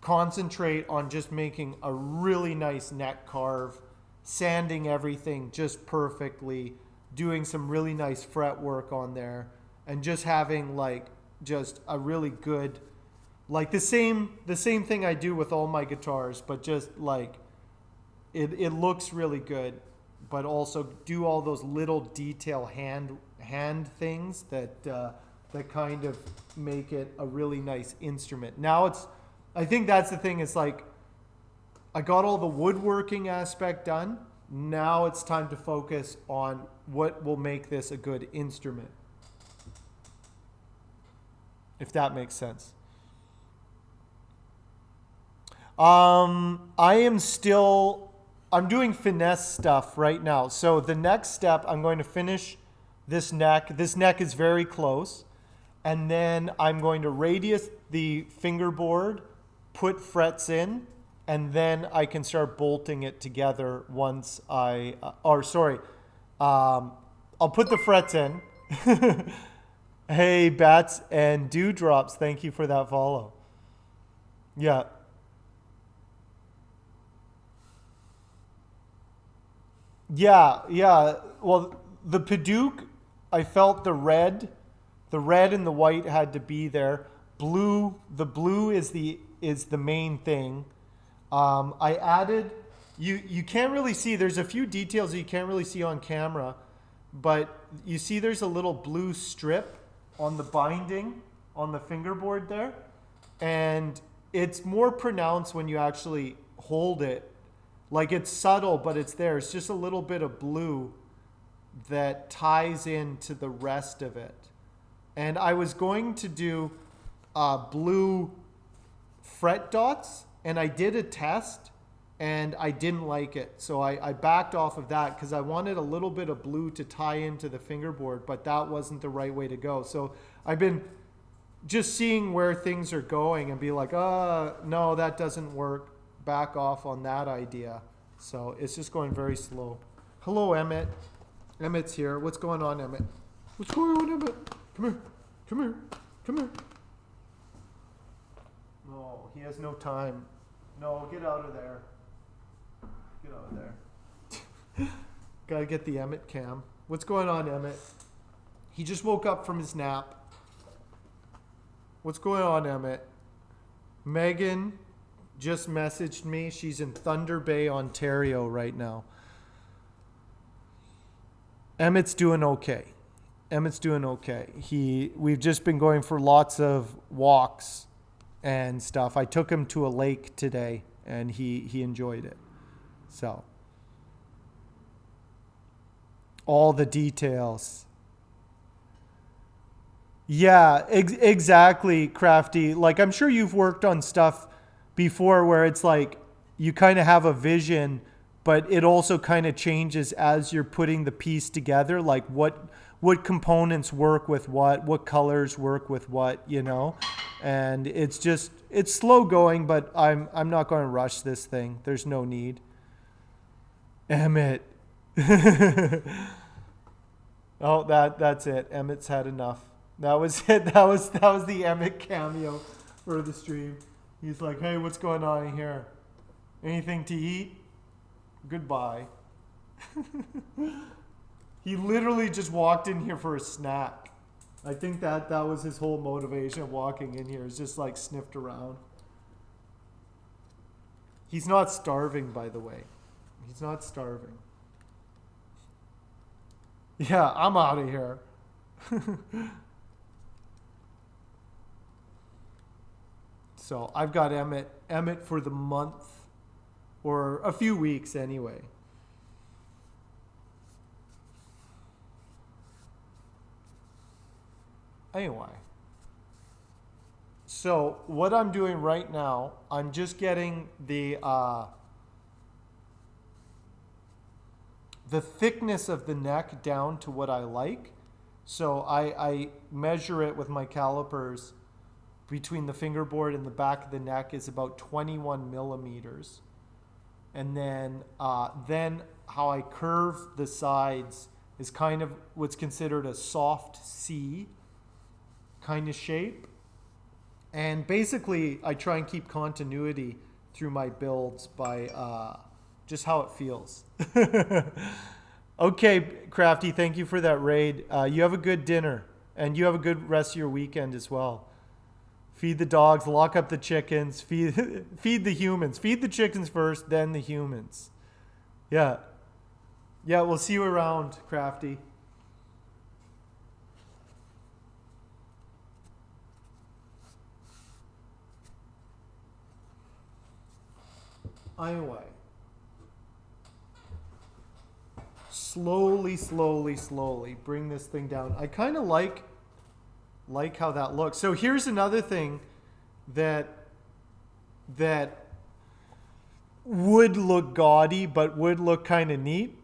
concentrate on just making a really nice neck carve, sanding everything just perfectly, doing some really nice fret work on there, and just having like just a really good, like the same thing I do with all my guitars, but just like it looks really good, but also do all those little detail hand things that kind of make it a really nice instrument. Now I think that's the thing. It's like I got all the woodworking aspect done. Now it's time to focus on what will make this a good instrument, if that makes sense. I'm doing finesse stuff right now. So the next step, I'm going to finish this neck. This neck is very close. And then I'm going to radius the fingerboard, put frets in, and then I can start bolting it together once I'll put the frets in. Hey, Bats and Dewdrops, thank you for that follow. Yeah. Yeah, yeah. Well, the Padauk, I felt the red and the white had to be there. The blue is the main thing. I added. You can't really see. There's a few details that you can't really see on camera, but you see there's a little blue strip on the binding on the fingerboard there, and it's more pronounced when you actually hold it. Like it's subtle, but it's there. It's just a little bit of blue that ties into the rest of it. And I was going to do blue fret dots, and I did a test, and I didn't like it. So I backed off of that because I wanted a little bit of blue to tie into the fingerboard, but that wasn't the right way to go. So I've been just seeing where things are going and be like, no, that doesn't work. Back off on that idea. So it's just going very slow. Hello, Emmett. Emmett's here. What's going on, Emmett? What's going on, Emmett? Come here. Come here. Come here. No, he has no time. No, get out of there. Get out of there. Gotta get the Emmett cam. What's going on, Emmett? He just woke up from his nap. What's going on, Emmett? Megan just messaged me. She's in Thunder Bay, Ontario right now. Emmett's doing okay. Emmett's doing okay. We've just been going for lots of walks and stuff. I took him to a lake today and he enjoyed it. So all the details. Yeah, exactly, Crafty. Like I'm sure you've worked on stuff before where it's like you kind of have a vision, but it also kind of changes as you're putting the piece together, like what components work with what colors work with what, you know. And it's slow going, but I'm not going to rush this thing. There's no need. Emmett. Oh, that's it. Emmett's had enough. That was it. That was the Emmett cameo for the stream. He's like, hey, what's going on here? Anything to eat? Goodbye. He literally just walked in here for a snack. I think that was his whole motivation of walking in here, is just like sniffed around. He's not starving, by the way. He's not starving. Yeah, I'm out of here. So I've got Emmett for the month, or a few weeks anyway. Anyway, so what I'm doing right now, I'm just getting the thickness of the neck down to what I like. So I measure it with my calipers. Between the fingerboard and the back of the neck is about 21 millimeters. And then how I curve the sides is kind of what's considered a soft C kind of shape. And basically, I try and keep continuity through my builds by just how it feels. Okay, Crafty, thank you for that raid. You have a good dinner, and you have a good rest of your weekend as well. Feed the dogs, lock up the chickens, feed the humans. Feed the chickens first, then the humans. Yeah. Yeah, we'll see you around, Crafty. Anyway. Slowly bring this thing down. I kind of like how that looks. So here's another thing that would look gaudy but would look kind of neat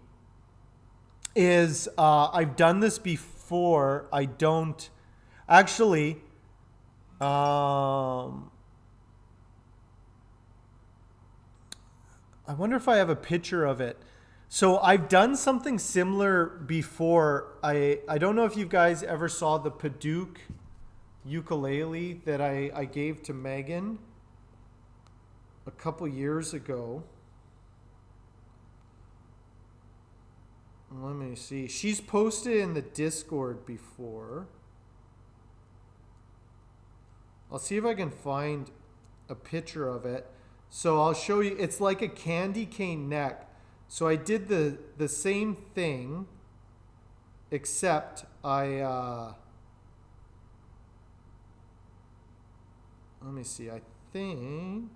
is I've done this before. I don't actually I wonder if I have a picture of it. So I've done something similar before. I don't know if you guys ever saw the Padauk ukulele that I gave to Megan a couple years ago. Let me see. She's posted in the Discord before. I'll see if I can find a picture of it. So I'll show you. It's like a candy cane neck. So I did the same thing, except I let me see. I think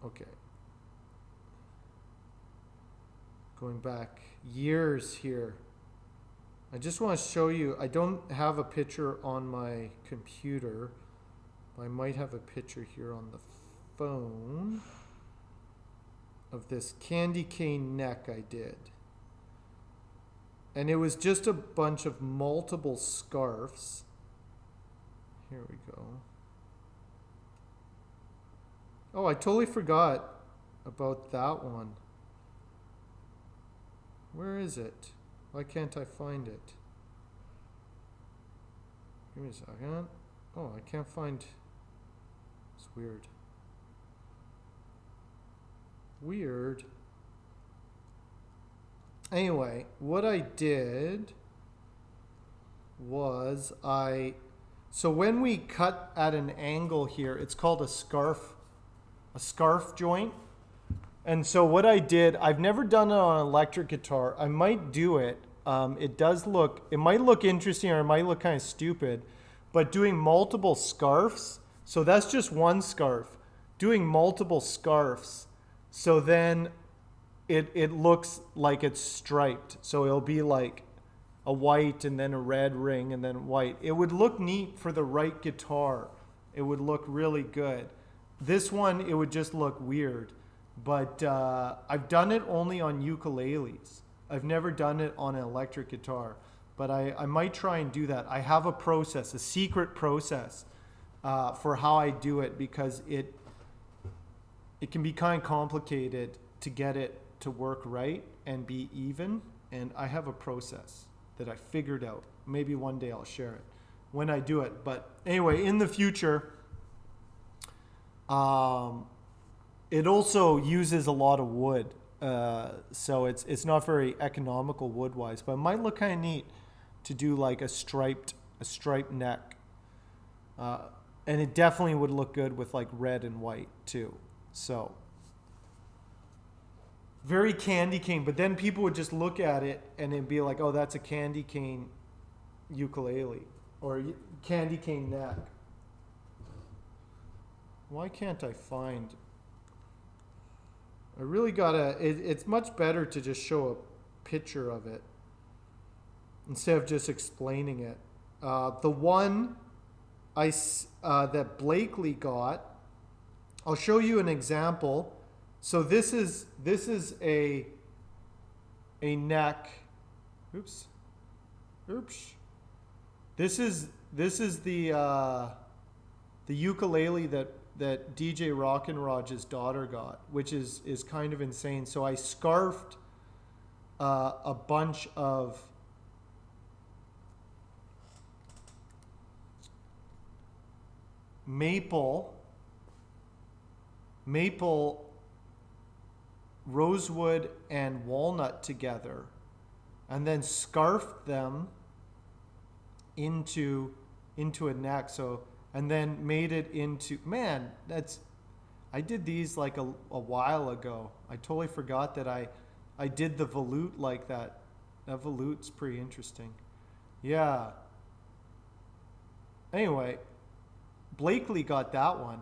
okay. Going back years here. I just want to show you, I don't have a picture on my computer. I might have a picture here on the phone of this candy cane neck I did. And it was just a bunch of multiple scarves. Here we go. Oh, I totally forgot about that one. Where is it? Why can't I find it? Give me a second. Oh, I can't find... It's weird. Weird. Anyway, what I did was so when we cut at an angle here, it's called a scarf joint. And so what I did, I've never done it on an electric guitar. I might do it. It might look interesting or it might look kind of stupid, but doing multiple scarves, so that's just one scarf. Doing multiple scarves, so then it looks like it's striped. So it'll be like a white and then a red ring and then white. It would look neat for the right guitar. It would look really good. This one, it would just look weird. But I've done it only on ukuleles. I've never done it on an electric guitar. But I might try and do that. I have a process, a secret process for how I do it, because it can be kind of complicated to get it to work right and be even. And I have a process that I figured out. Maybe one day I'll share it when I do it. But anyway, in the future, it also uses a lot of wood, so it's not very economical wood-wise, but it might look kind of neat to do like a striped neck, and it definitely would look good with like red and white too. So very candy cane, but then people would just look at it and it'd be like, oh, that's a candy cane ukulele or candy cane neck. Why can't I find? I really gotta, it's much better to just show a picture of it instead of just explaining it. The one that Blakely got, I'll show you an example. So this is a neck. Oops. This is the ukulele that DJ Rockin' Raj's daughter got, which is kind of insane. So I scarfed a bunch of maple, rosewood, and walnut together, and then scarfed them into a neck. So, and then made it into, man, I did these like a while ago. I totally forgot that I did the volute like that. That volute's pretty interesting. Yeah. Anyway, Blakely got that one.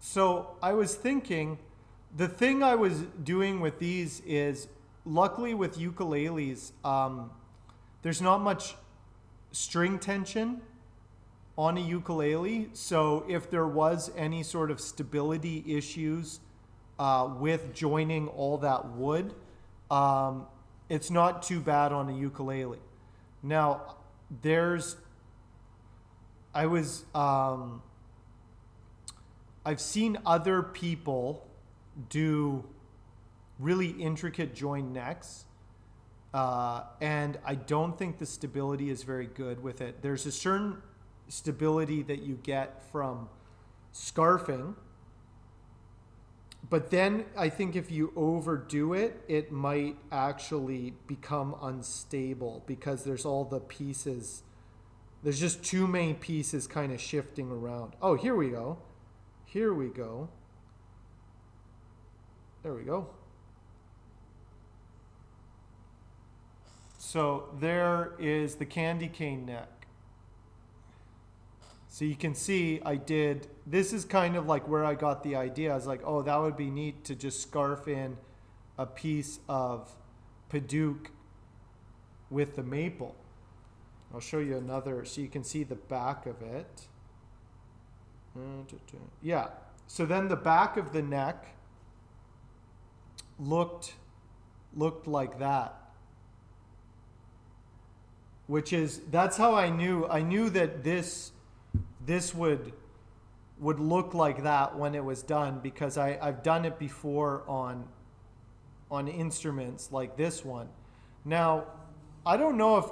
So I was thinking, the thing I was doing with these is, luckily with ukuleles, there's not much string tension on a ukulele. So if there was any sort of stability issues with joining all that wood, it's not too bad on a ukulele. Now, I've seen other people do really intricate joined necks, and I don't think the stability is very good with it. There's a certain stability that you get from scarfing, But then I think if you overdo it, it might actually become unstable because there's all the pieces. There's just too many pieces kind of shifting around. Oh, here we go. Here we go. There we go. So there is the candy cane neck. So you can see this is kind of like where I got the idea. I was like, oh, that would be neat to just scarf in a piece of Padauk with the maple. I'll show you another so you can see the back of it. Yeah. So then the back of the neck looked like that. That's how I knew that this would look like that when it was done, because I've done it before on instruments like this one. Now, I don't know if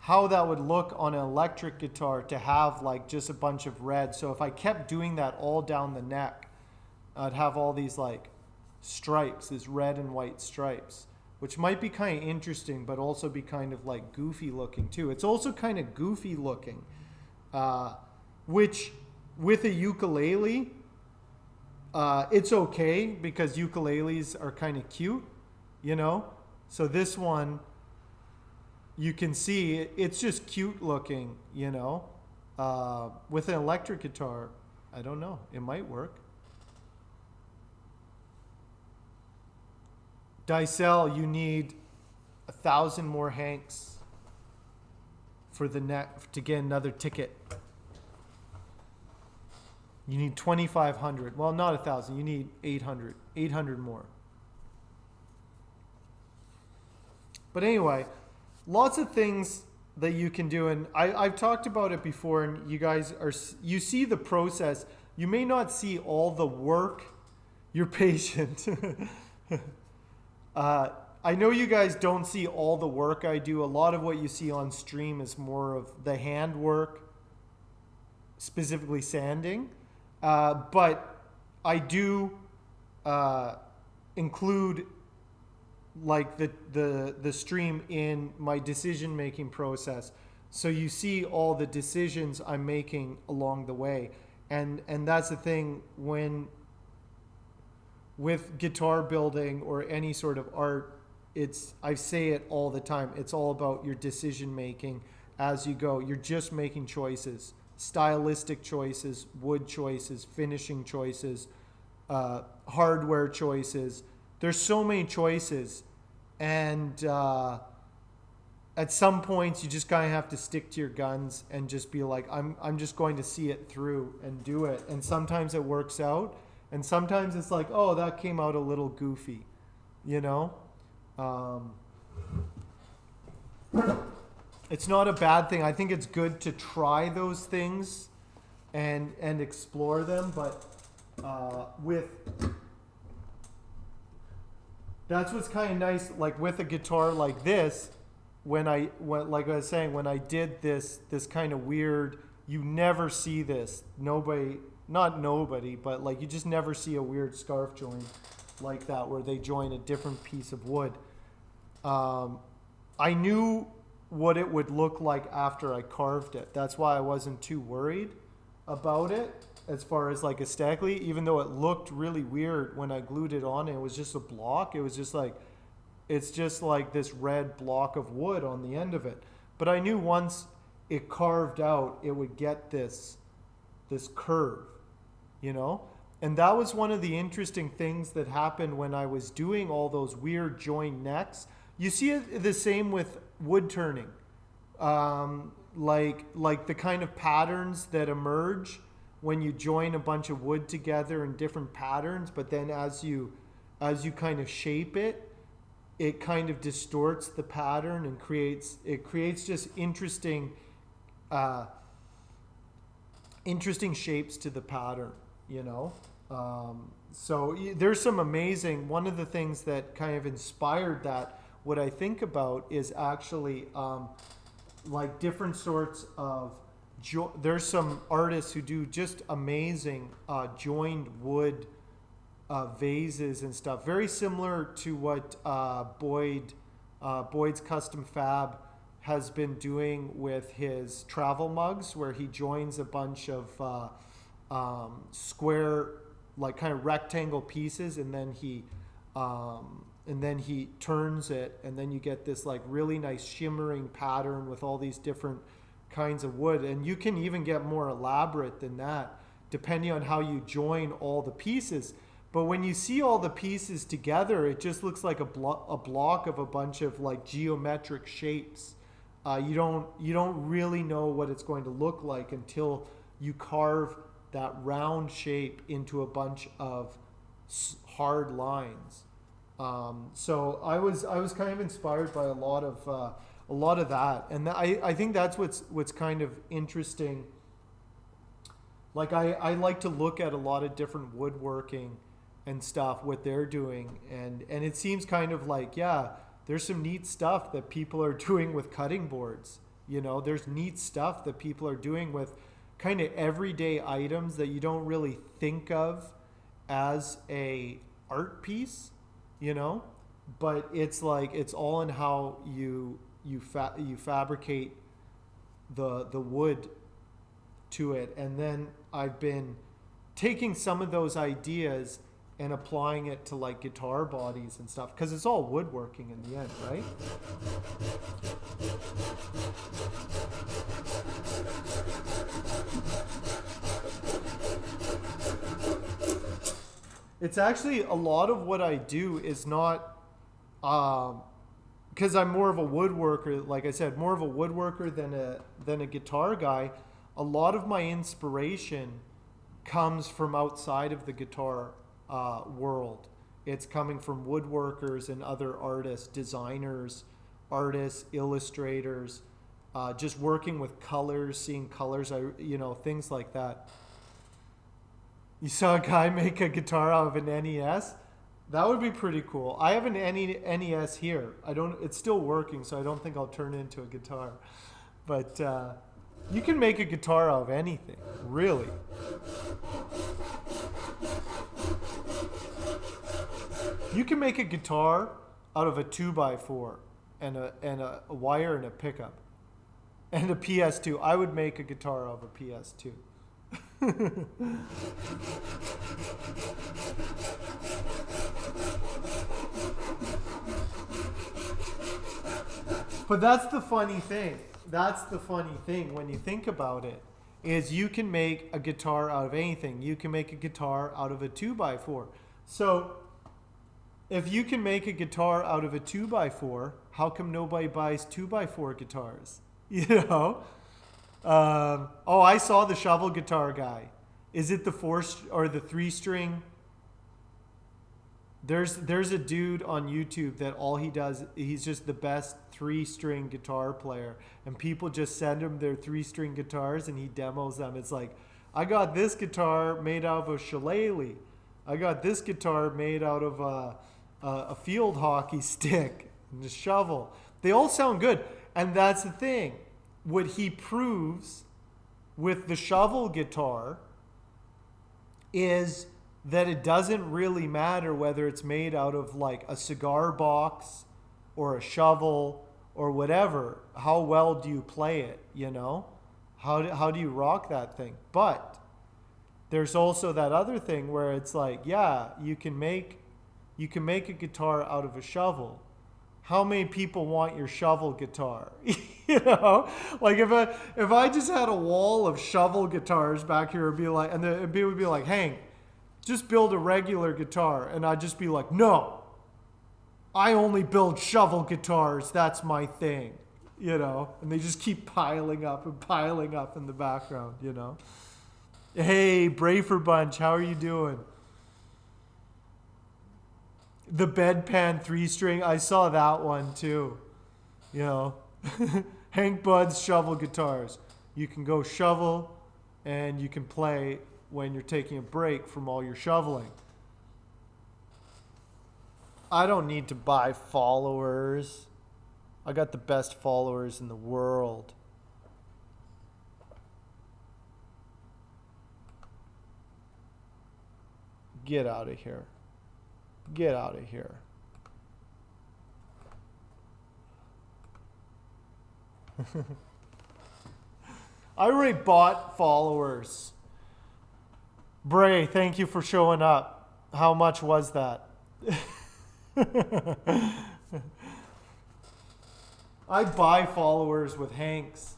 how that would look on an electric guitar to have like just a bunch of red. So if I kept doing that all down the neck, I'd have all these like stripes, these red and white stripes, which might be kind of interesting, but also be kind of like goofy looking too. It's also kind of goofy looking, which with a ukulele, it's okay because ukuleles are kind of cute, you know? So this one, you can see it's just cute looking, you know? With an electric guitar, I don't know, it might work. Dicel, you need 1,000 more Hanks for the neck to get another ticket. You need 2,500. Well, not 1,000. You need 800. 800 more. But anyway, lots of things that you can do, and I've talked about it before, and you see the process. You may not see all the work. You're patient. I know you guys don't see all the work I do. A lot of what you see on stream is more of the hand work, specifically sanding. But I do include like the stream in my decision making process. So you see all the decisions I'm making along the way. And that's the thing with guitar building or any sort of art, I say it all the time. It's all about your decision making as you go. You're just making choices, stylistic choices, wood choices, finishing choices, hardware choices. There's so many choices. And at some points, you just kind of have to stick to your guns and just be like, I'm just going to see it through and do it. And sometimes it works out. And sometimes it's like, oh, that came out a little goofy, you know? It's not a bad thing. I think it's good to try those things and explore them. But that's what's kind of nice, like with a guitar like this, like I was saying, when I did this kind of weird, you never see this. Not nobody, but like you just never see a weird scarf joint like that where they join a different piece of wood. I knew what it would look like after I carved it. That's why I wasn't too worried about it as far as like aesthetically, even though it looked really weird when I glued it on. It was just a block. It was just like, it's just like this red block of wood on the end of it. But I knew once it carved out, it would get this curve, you know? And that was one of the interesting things that happened when I was doing all those weird joined necks. You see it the same with wood turning. Like the kind of patterns that emerge when you join a bunch of wood together in different patterns, but then as you kind of shape it, it kind of distorts the pattern and creates just interesting shapes to the pattern, you know? So there's some amazing, one of the things that kind of inspired that, what I think about is actually like different sorts of, there's some artists who do just amazing joined wood vases and stuff. Very similar to what Boyd's Custom Fab has been doing with his travel mugs, where he joins a bunch of square, like kind of rectangle pieces, and then he turns it, and then you get this like really nice shimmering pattern with all these different kinds of wood. And you can even get more elaborate than that depending on how you join all the pieces. But when you see all the pieces together, it just looks like a block of a bunch of like geometric shapes. You don't really know what it's going to look like until you carve that round shape into a bunch of hard lines. So I was kind of inspired by a lot of that, and I think that's what's kind of interesting. Like I like to look at a lot of different woodworking and stuff, what they're doing, and it seems kind of like, yeah, there's some neat stuff that people are doing with cutting boards. You know, there's neat stuff that people are doing with kind of everyday items that you don't really think of as a art piece, you know, but it's like, it's all in how you fabricate the wood to it. And then I've been taking some of those ideas and applying it to like guitar bodies and stuff, because it's all woodworking in the end, right? It's actually, a lot of what I do is not, because I'm more of a woodworker, like I said, more of a woodworker than a guitar guy. A lot of my inspiration comes from outside of the guitar world. It's coming from woodworkers and other artists, designers, artists, illustrators, just working with colors, seeing colors, things like that. You saw a guy make a guitar out of an NES? That would be pretty cool. I have an NES here. It's still working, so I don't think I'll turn it into a guitar. But you can make a guitar out of anything, really. You can make a guitar out of a 2x4 and a wire and a pickup and a PS2. I would make a guitar out of a PS2. But that's the funny thing. That's the funny thing when you think about it, is you can make a guitar out of anything. You can make a guitar out of a 2x4. So if you can make a guitar out of a 2x4, how come nobody buys 2x4 guitars? You know? I saw the shovel guitar guy. Is it the 4 or the 3-string? There's a dude on YouTube that all he does, he's just the best 3-string guitar player, and people just send him their 3-string guitars and he demos them. It's like, I got this guitar made out of a shillelagh. I got this guitar made out of a field hockey stick and a shovel. They all sound good, and that's the thing. What he proves with the shovel guitar is that it doesn't really matter whether it's made out of like a cigar box or a shovel or whatever. How well do you play it, you know? How do you rock that thing? But there's also that other thing where it's like, yeah, you can make a guitar out of a shovel. How many people want your shovel guitar? You know, like if I just had a wall of shovel guitars back here, it'd be like, and it would be like, Hank, just build a regular guitar, and I'd just be like, no, I only build shovel guitars. That's my thing, you know. And they just keep piling up in the background, you know. Hey, Brafer Bunch, how are you doing? The bedpan 3-string, I saw that one too. You know, Hank Bud's shovel guitars. You can go shovel and you can play when you're taking a break from all your shoveling. I don't need to buy followers. I got the best followers in the world. Get out of here. Get out of here. I already bought followers. Bray, thank you for showing up. How much was that? I buy followers with Hanks.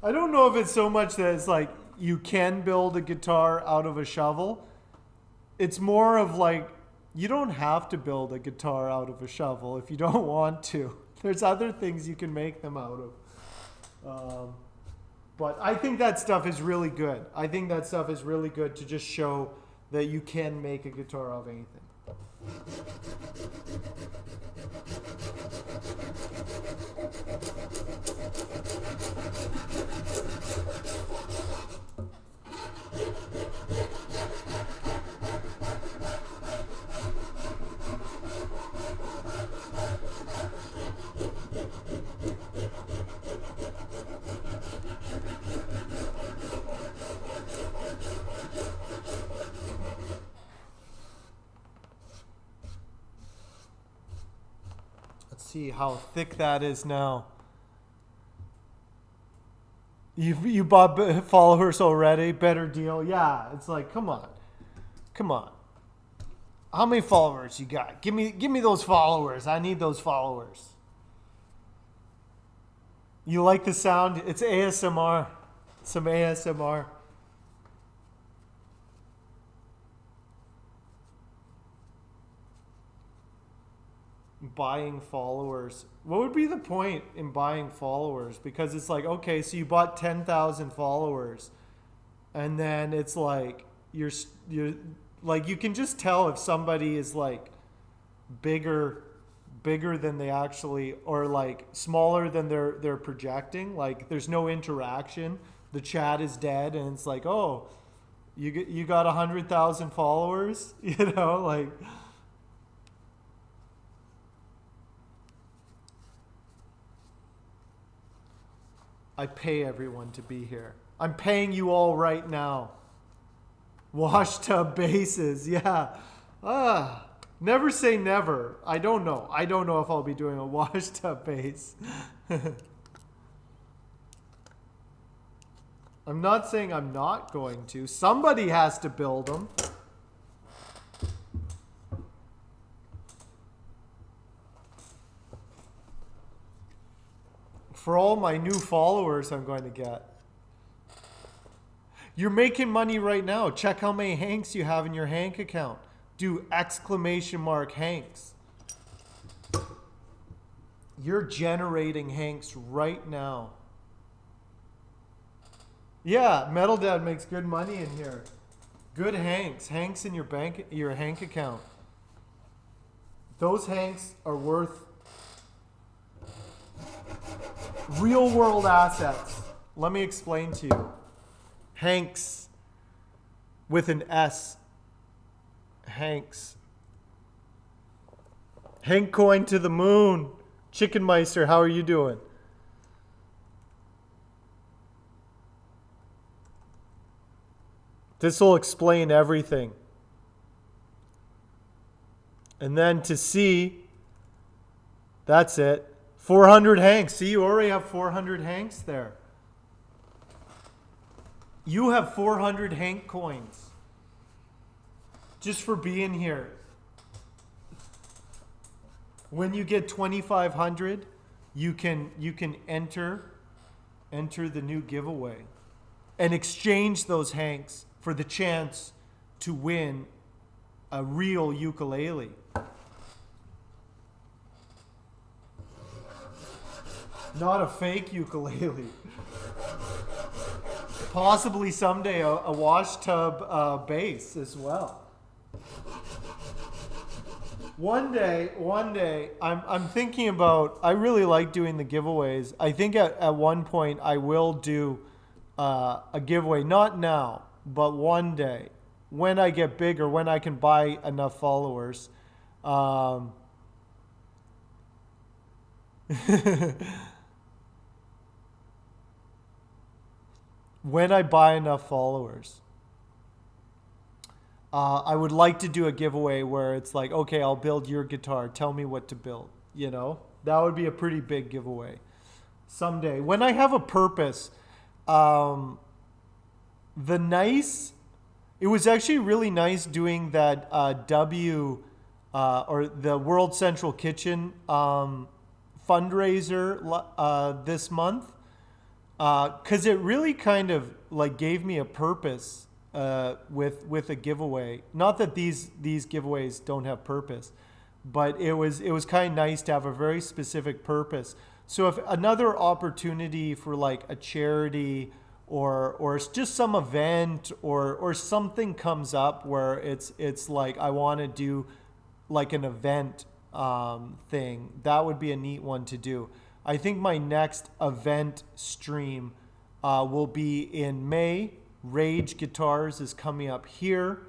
I don't know if it's so much that it's like you can build a guitar out of a shovel. It's more of like you don't have to build a guitar out of a shovel if you don't want to. There's other things you can make them out of. But I think that stuff is really good. I think that stuff is really good to just show that you can make a guitar out of anything. See how thick that is now. You bought followers already? Better deal? Yeah, it's like, come on. How many followers you got? Give me those followers. I need those followers. You like the sound? It's ASMR. Some ASMR. Buying followers. What would be the point in buying followers? Because it's like, okay, so you bought 10,000 followers, and then it's like you're like, you can just tell if somebody is like bigger than they actually, or like smaller than they're projecting. Like there's no interaction. The chat is dead, and it's like, oh, you got 100,000 followers, you know, like. I pay everyone to be here. I'm paying you all right now. Wash tub bases, yeah. Never say never. I don't know. I don't know if I'll be doing a wash tub base. I'm not saying I'm not going to. Somebody has to build them. For all my new followers I'm going to get. You're making money right now. Check how many Hanks you have in your Hank account. Do ! Hanks. You're generating Hanks right now. Yeah, Metal Dad makes good money in here. Good Hanks. Hanks in your Hank account. Those Hanks are worth real world assets. Let me explain to you. Hanks with an S. Hanks. Hank coin to the moon. Chicken Meister, how are you doing? This will explain everything. And then to see, that's it. 400 Hanks. See, you already have 400 Hanks there. You have 400 Hank coins. Just for being here. When you get 2,500, you can enter the new giveaway and exchange those Hanks for the chance to win a real ukulele. Not a fake ukulele. Possibly someday a wash tub bass as well. One day, I'm thinking about, I really like doing the giveaways. I think at one point I will do a giveaway. Not now, but one day when I get bigger, when I can buy enough followers. Um, when I buy enough followers, I would like to do a giveaway where it's like, okay, I'll build your guitar. Tell me what to build. You know, that would be a pretty big giveaway someday. When I have a purpose, the nice, it was actually really nice doing that or the World Central Kitchen fundraiser this month, because it really kind of like gave me a purpose with a giveaway. Not that these giveaways don't have purpose, but it was kind of nice to have a very specific purpose. So if another opportunity for like a charity or just some event or something comes up where it's like I want to do like an event thing, that would be a neat one to do. I think my next event stream will be in May. Rage Guitars is coming up here.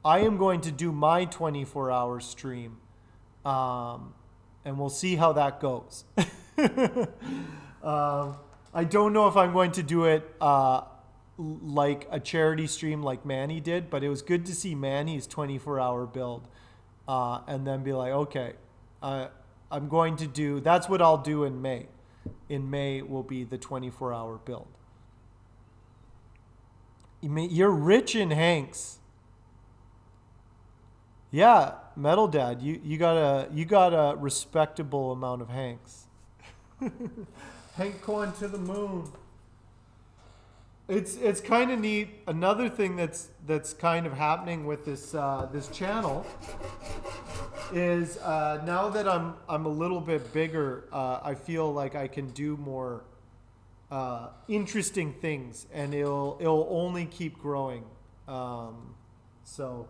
I am going to do my 24-hour stream, and we'll see how that goes. I don't know if I'm going to do it like a charity stream like Manny did, but it was good to see Manny's 24-hour build and then be like, okay, I'm going to do, that's what I'll do in May. In May will be the 24-hour build. You're rich in Hanks. Yeah, Metal Dad, you got a respectable amount of Hanks. Hank going to the moon. It's kind of neat. Another thing that's kind of happening with this channel is now that I'm a little bit bigger, I feel like I can do more interesting things, and it'll only keep growing. So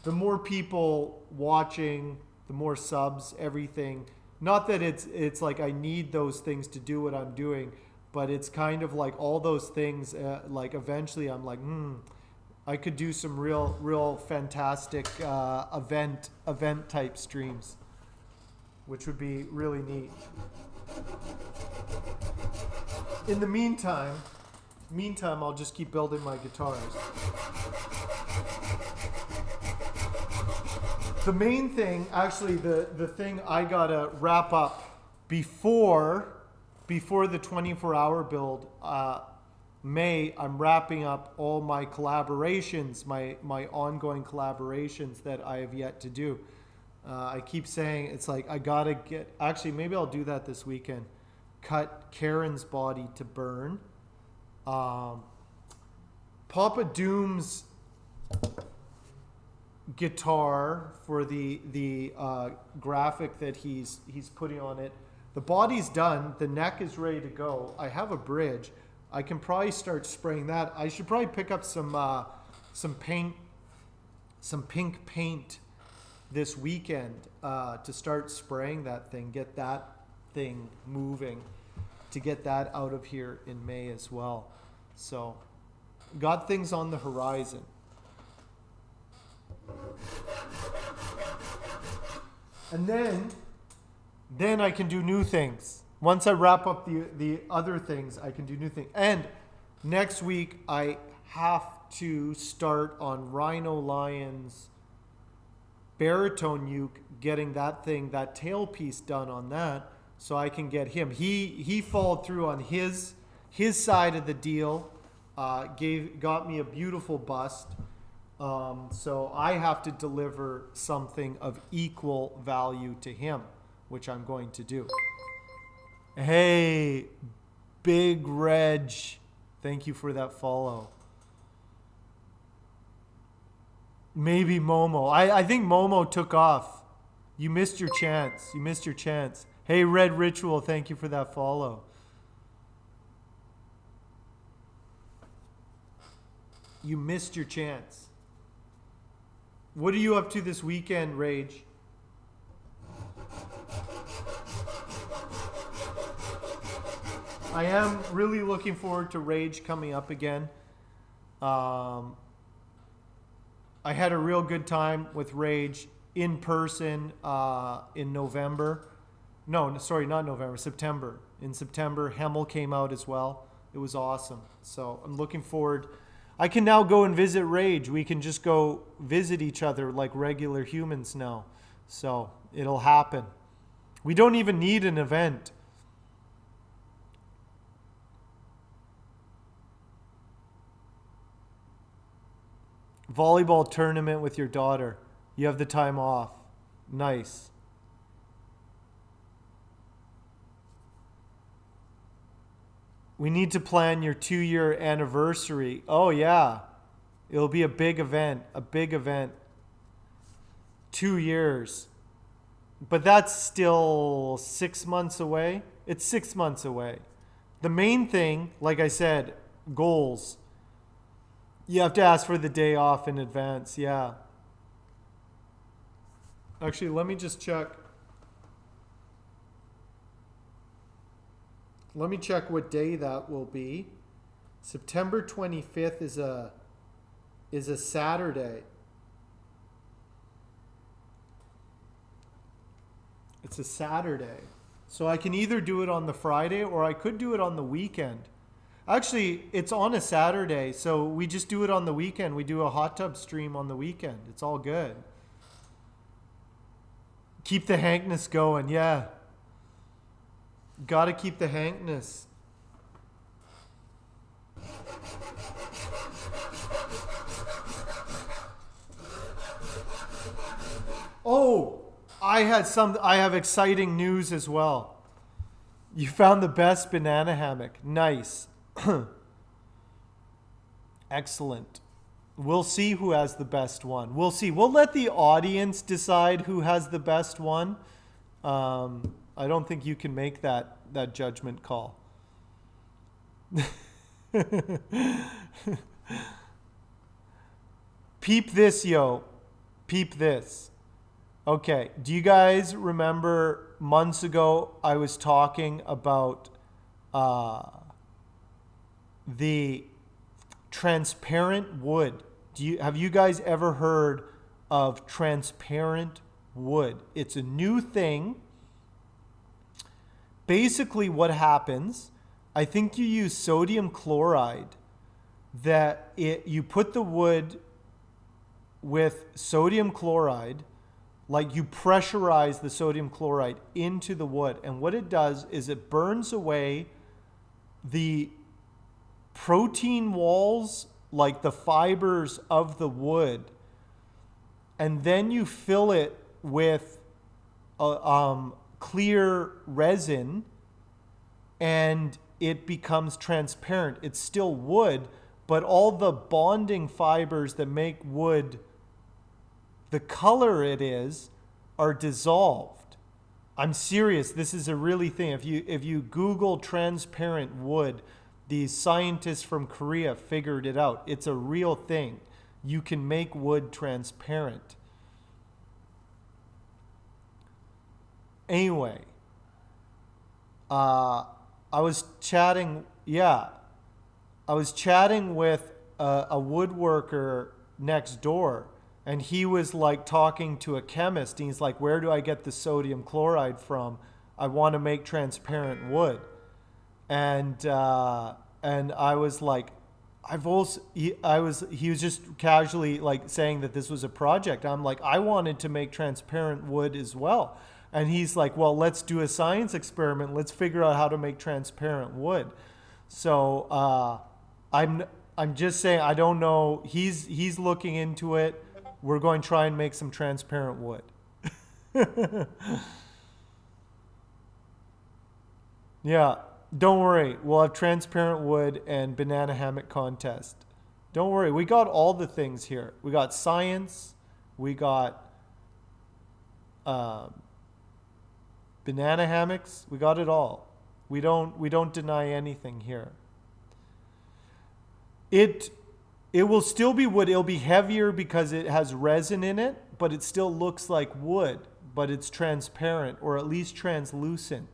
the more people watching, the more subs, everything. Not that it's like I need those things to do what I'm doing, but it's kind of like all those things, like eventually I'm like, I could do some real fantastic event type streams, which would be really neat. In the meantime, I'll just keep building my guitars. The main thing, actually, the thing I gotta wrap up before the 24-hour build, May, I'm wrapping up all my collaborations, my ongoing collaborations that I have yet to do. I keep saying it's like I gotta get. Actually, maybe I'll do that this weekend. Cut Karen's body to burn. Papa Doom's guitar for the graphic that he's putting on it. The body's done. The neck is ready to go. I have a bridge. I can probably start spraying that. I should probably pick up some paint, some pink paint this weekend to start spraying that thing. Get that thing moving, to get that out of here in May as well. So, got things on the horizon. And then I can do new things. Once I wrap up the other things, I can do new things. And next week, I have to start on Rhino Lion's baritone uke, getting that tailpiece done on that, so I can get him. He followed through on his side of the deal, got me a beautiful bust. So I have to deliver something of equal value to him, which I'm going to do. Hey, Big Reg, thank you for that follow. Maybe Momo. I think Momo took off. You missed your chance. Hey, Red Ritual, thank you for that follow. You missed your chance. What are you up to this weekend, Rage? I am really looking forward to Rage coming up again. Um, I had a real good time with Rage in person in November. No, sorry, not November, September. In September, Hemmel came out as well. It was awesome. So I'm looking forward. I can now go and visit Rage. We can just go visit each other like regular humans now. So it'll happen. We don't even need an event. Volleyball tournament with your daughter. You have the time off. Nice. We need to plan your 2-year anniversary. Oh, yeah. It'll be a big event. A big event. 2 years. But that's still 6 months away. It's 6 months away. The main thing, like I said, goals. You have to ask for the day off in advance. Yeah. Actually, let me just check. Let me check what day that will be. September 25th is a Saturday. It's a Saturday. So I can either do it on the Friday or I could do it on the weekend. Actually, it's on a Saturday, so we just do it on the weekend. We do a hot tub stream on the weekend. It's all good. Keep the hankness going, yeah. Gotta keep the hankness. Oh, I have exciting news as well. You found the best banana hammock. Nice. Excellent. We'll see who has the best one. We'll see. We'll let the audience decide who has the best one. I don't think you can make that judgment call. Peep this, yo. Peep this. Okay. Do you guys remember months ago I was talking about the transparent wood? Have you guys ever heard of transparent wood? It's a new thing. Basically what happens, I think you use sodium chloride, you put the wood with sodium chloride, like you pressurize the sodium chloride into the wood, and what it does is it burns away the protein walls, like the fibers of the wood, and then you fill it with clear resin and it becomes transparent. It's still wood, but all the bonding fibers that make wood the color it is are dissolved. I'm serious. This is a really thing. If you Google transparent wood, these scientists from Korea figured it out. It's a real thing. You can make wood transparent. Anyway, I was chatting with a woodworker next door, and he was like talking to a chemist. And he's like, "Where do I get the sodium chloride from? I want to make transparent wood." And I was like, he was just casually like saying that this was a project. I'm like, I wanted to make transparent wood as well. And he's like, well, let's do a science experiment. Let's figure out how to make transparent wood. So I'm just saying, I don't know. He's looking into it. We're going to try and make some transparent wood. Yeah, don't worry. We'll have transparent wood and banana hammock contest. Don't worry. We got all the things here. We got science. We got banana hammocks. We got it all. We don't deny anything here. It will still be wood. It'll be heavier because it has resin in it, but it still looks like wood, but it's transparent or at least translucent.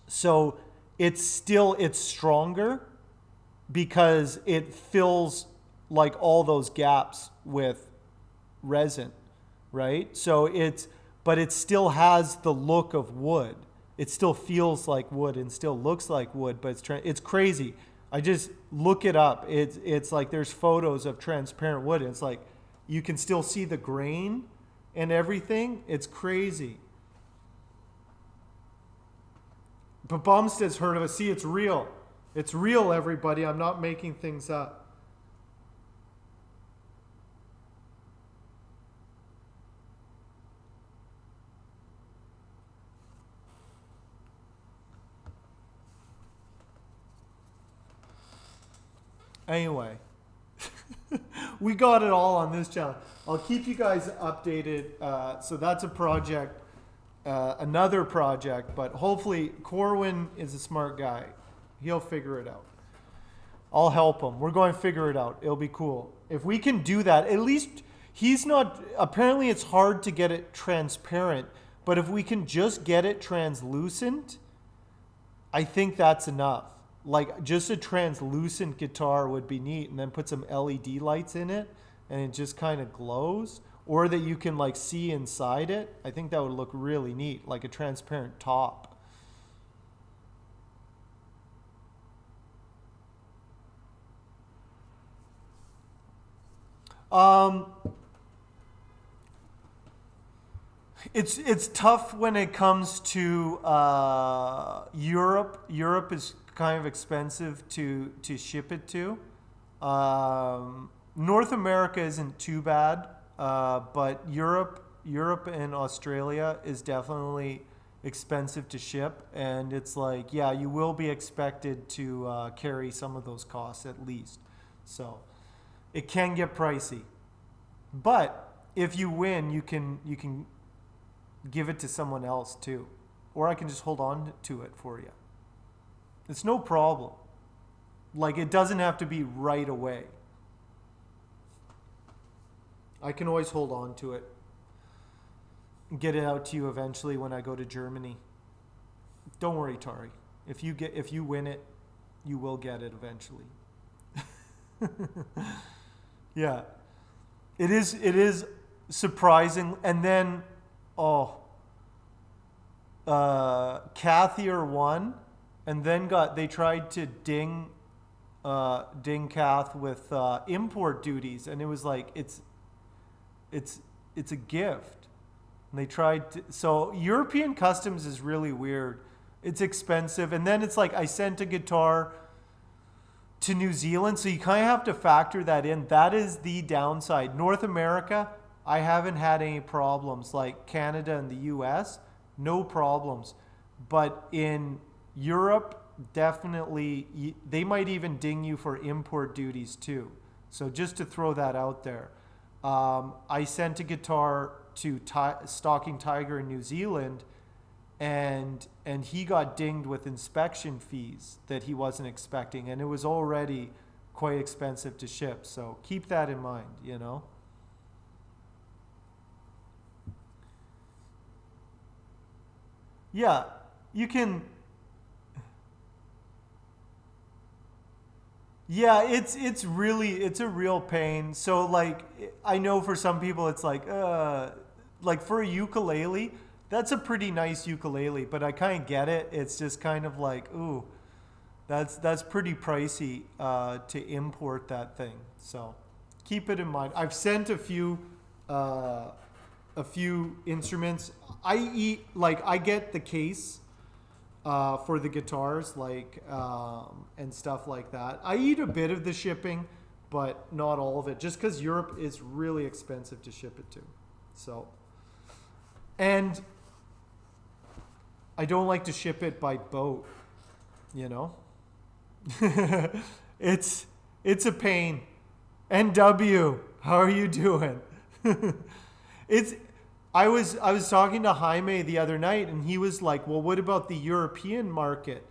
So it's stronger because it fills like all those gaps with resin, right? So but it still has the look of wood. It still feels like wood and still looks like wood, but it's crazy. I just look it up. It's like there's photos of transparent wood. And it's like you can still see the grain and everything. It's crazy. But Bumstead's heard of it. See, it's real. It's real, everybody. I'm not making things up. Anyway, we got it all on this channel. I'll keep you guys updated. So that's a project, another project, but hopefully Corwin is a smart guy. He'll figure it out. I'll help him. We're going to figure it out. It'll be cool. If we can do that, at least he's not, apparently it's hard to get it transparent, but if we can just get it translucent, I think that's enough. Like just a translucent guitar would be neat, and then put some LED lights in it and it just kind of glows, or that you can like see inside it. I think that would look really neat, like a transparent top. It's tough when it comes to Europe. Europe is kind of expensive to ship it to. North America isn't too bad, but Europe and Australia is definitely expensive to ship, and it's like, yeah, you will be expected to carry some of those costs at least. So it can get pricey, but if you win, you can give it to someone else too, or I can just hold on to it for you. It's no problem. Like, it doesn't have to be right away. I can always hold on to it and get it out to you eventually when I go to Germany. Don't worry, Tari. If you win it, you will get it eventually. Yeah. It is surprising. And then Cathier won, and then they tried to ding Cath with import duties, and it was like it's a gift. And they tried to, so European customs is really weird. It's expensive, and then it's like I sent a guitar to New Zealand, so you kind of have to factor that in. That is the downside. North America, I haven't had any problems. Like Canada and the US, no problems. But in Europe, definitely, they might even ding you for import duties too. So just to throw that out there. I sent a guitar to Stalking Tiger in New Zealand, and he got dinged with inspection fees that he wasn't expecting, and it was already quite expensive to ship. So keep that in mind, you know. Yeah, you can. Yeah, it's a real pain. So like I know for some people it's like for a ukulele, that's a pretty nice ukulele, but I kind of get it. It's just kind of like, ooh, that's pretty pricey to import that thing. So keep it in mind. I've sent a few instruments. I get the case for the guitars, and stuff like that. I eat a bit of the shipping, but not all of it, just because Europe is really expensive to ship it to. So, and I don't like to ship it by boat, you know. it's a pain. NW, how are you doing? I was talking to Jaime the other night, and he was like, well, what about the European market?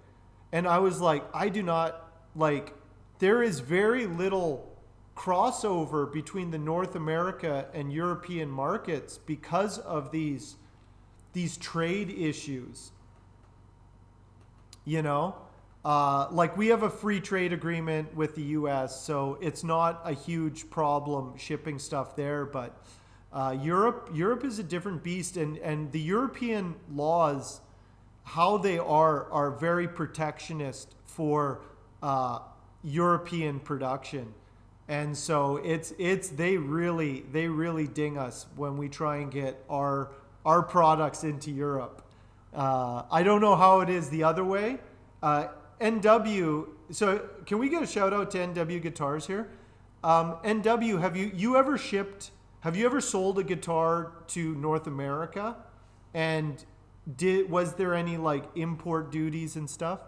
And I was like, I do not, like, there is very little crossover between the North America and European markets because of these trade issues, you know? Like we have a free trade agreement with the U.S., so it's not a huge problem shipping stuff there. But Europe is a different beast, and the European laws, how they are very protectionist for European production, and so it's they really ding us when we try and get our products into Europe. I don't know how it is the other way. NW. So can we get a shout out to NW Guitars here? NW, have you ever shipped? Have you ever sold a guitar to North America? And was there any like import duties and stuff?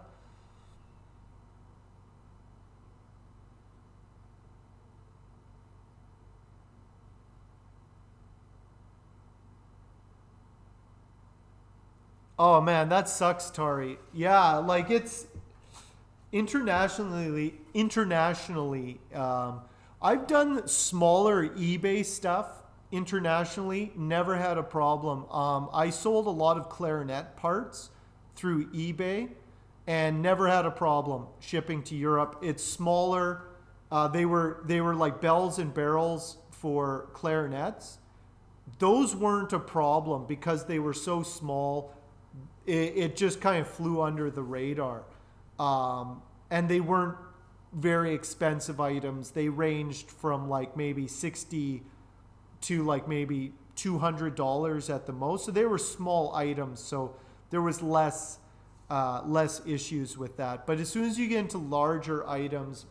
Oh man, that sucks, Tari. Yeah, like it's internationally, I've done smaller eBay stuff internationally, never had a problem. I sold a lot of clarinet parts through eBay and never had a problem shipping to Europe. It's smaller. They were like bells and barrels for clarinets. Those weren't a problem because they were so small. It just kind of flew under the radar. And they weren't very expensive items. They ranged from like maybe 60 to like maybe $200 at the most. So they were small items. So there was less issues with that. But as soon as you get into larger items,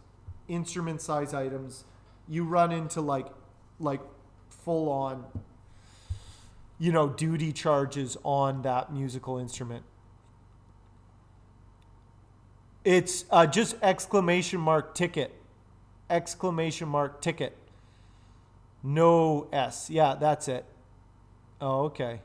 instrument size items, you run into like full on, duty charges on that musical instrument. It's just exclamation mark ticket. Exclamation mark ticket. No S. Yeah, that's it. Oh, okay.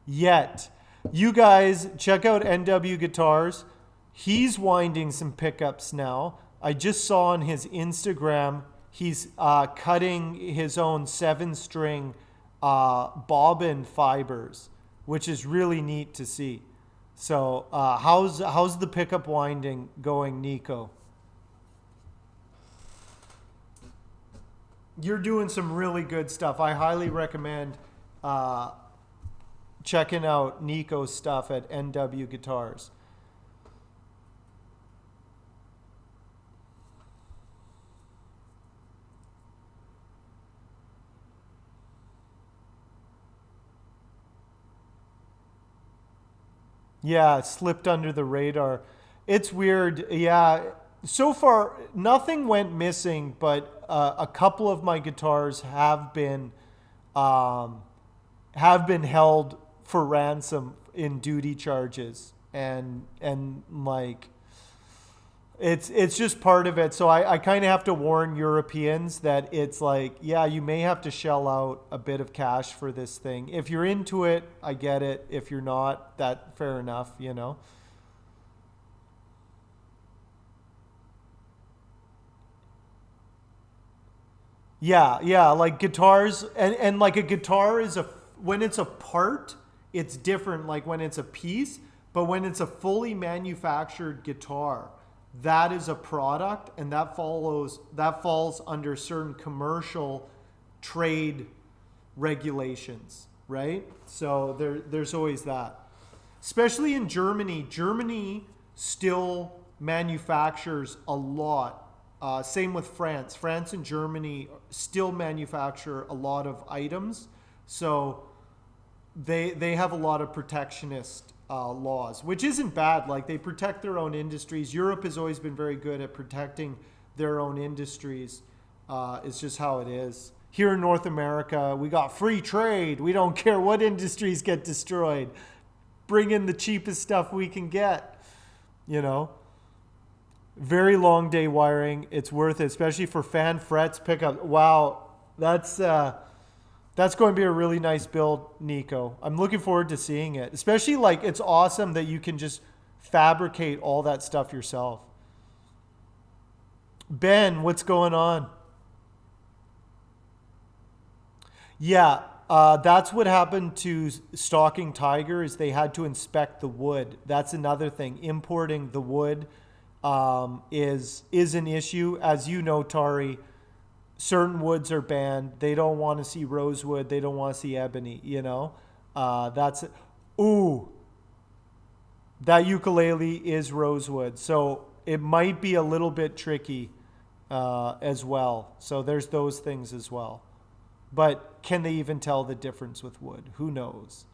Yet. You guys, check out NW Guitars. He's winding some pickups now. I just saw on his Instagram, he's cutting his own 7-string bobbin fibers, which is really neat to see. So how's the pickup winding going, Nico? You're doing some really good stuff. I highly recommend checking out Nico's stuff at NW Guitars. Yeah, it slipped under the radar. It's weird. Yeah, so far nothing went missing, but a couple of my guitars um, have been held for ransom in duty charges, and like it's just part of it. So I kind of have to warn Europeans that it's like, yeah, you may have to shell out a bit of cash for this thing. If you're into it, I get it. If you're not, that fair enough. Yeah, like guitars and like a guitar is when it's a part, it's different like when it's a piece, but when it's a fully manufactured guitar, that is a product and that falls under certain commercial trade regulations, right? So there's always that. Especially in Germany. Germany still manufactures a lot. Same with France. France and Germany still manufacture a lot of items. So they have a lot of protectionist laws, which isn't bad. Like they protect their own industries. Europe has always been very good at protecting their own industries. It's just how it is. Here in North America, we got free trade. We don't care what industries get destroyed. Bring in the cheapest stuff we can get, you know. Very long day wiring. It's worth it, especially for fan frets pickup. Wow, that's going to be a really nice build, Nico. I'm looking forward to seeing it. Especially like it's awesome that you can just fabricate all that stuff yourself. Ben, what's going on? Yeah, that's what happened to Stalking Tiger is they had to inspect the wood. That's another thing. Importing the wood is an issue. As you know, Tari, certain woods are banned. They don't want to see rosewood. They don't want to see ebony. You know, that's ooh. That ukulele is rosewood, so it might be a little bit tricky as well. So there's those things as well. But can they even tell the difference with wood? Who knows?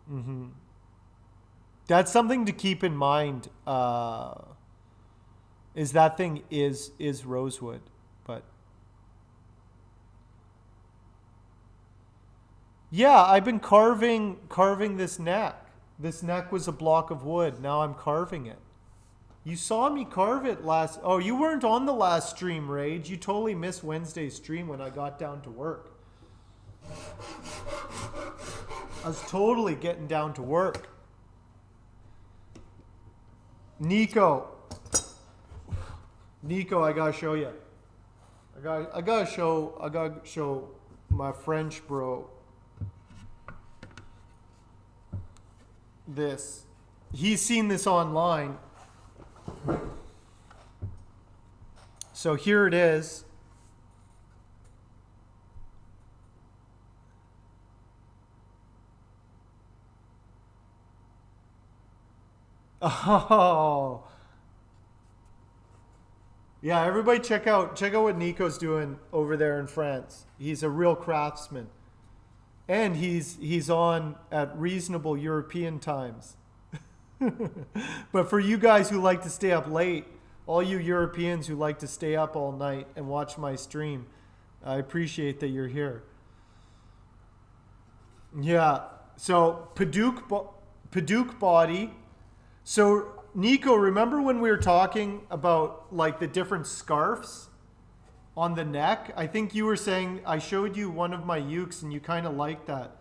Hmm. That's something to keep in mind. Is that thing is rosewood, but yeah, I've been carving this neck. This neck was a block of wood. Now I'm carving it. You saw me carve it last. Oh, you weren't on the last stream, Rage. You totally missed Wednesday's stream when I got down to work. I was totally getting down to work. Nico, I gotta show you. I gotta show my French bro this. He's seen this online. So here it is. Oh. Yeah, everybody check out what Nico's doing over there in France. He's a real craftsman. And he's on at reasonable European times. But for you guys who like to stay up late, all you Europeans who like to stay up all night and watch my stream, I appreciate that you're here. Yeah. So Paduk body. So Nico, remember when we were talking about like the different scarves on the neck? I think you were saying I showed you one of my ukes and you kind of liked that.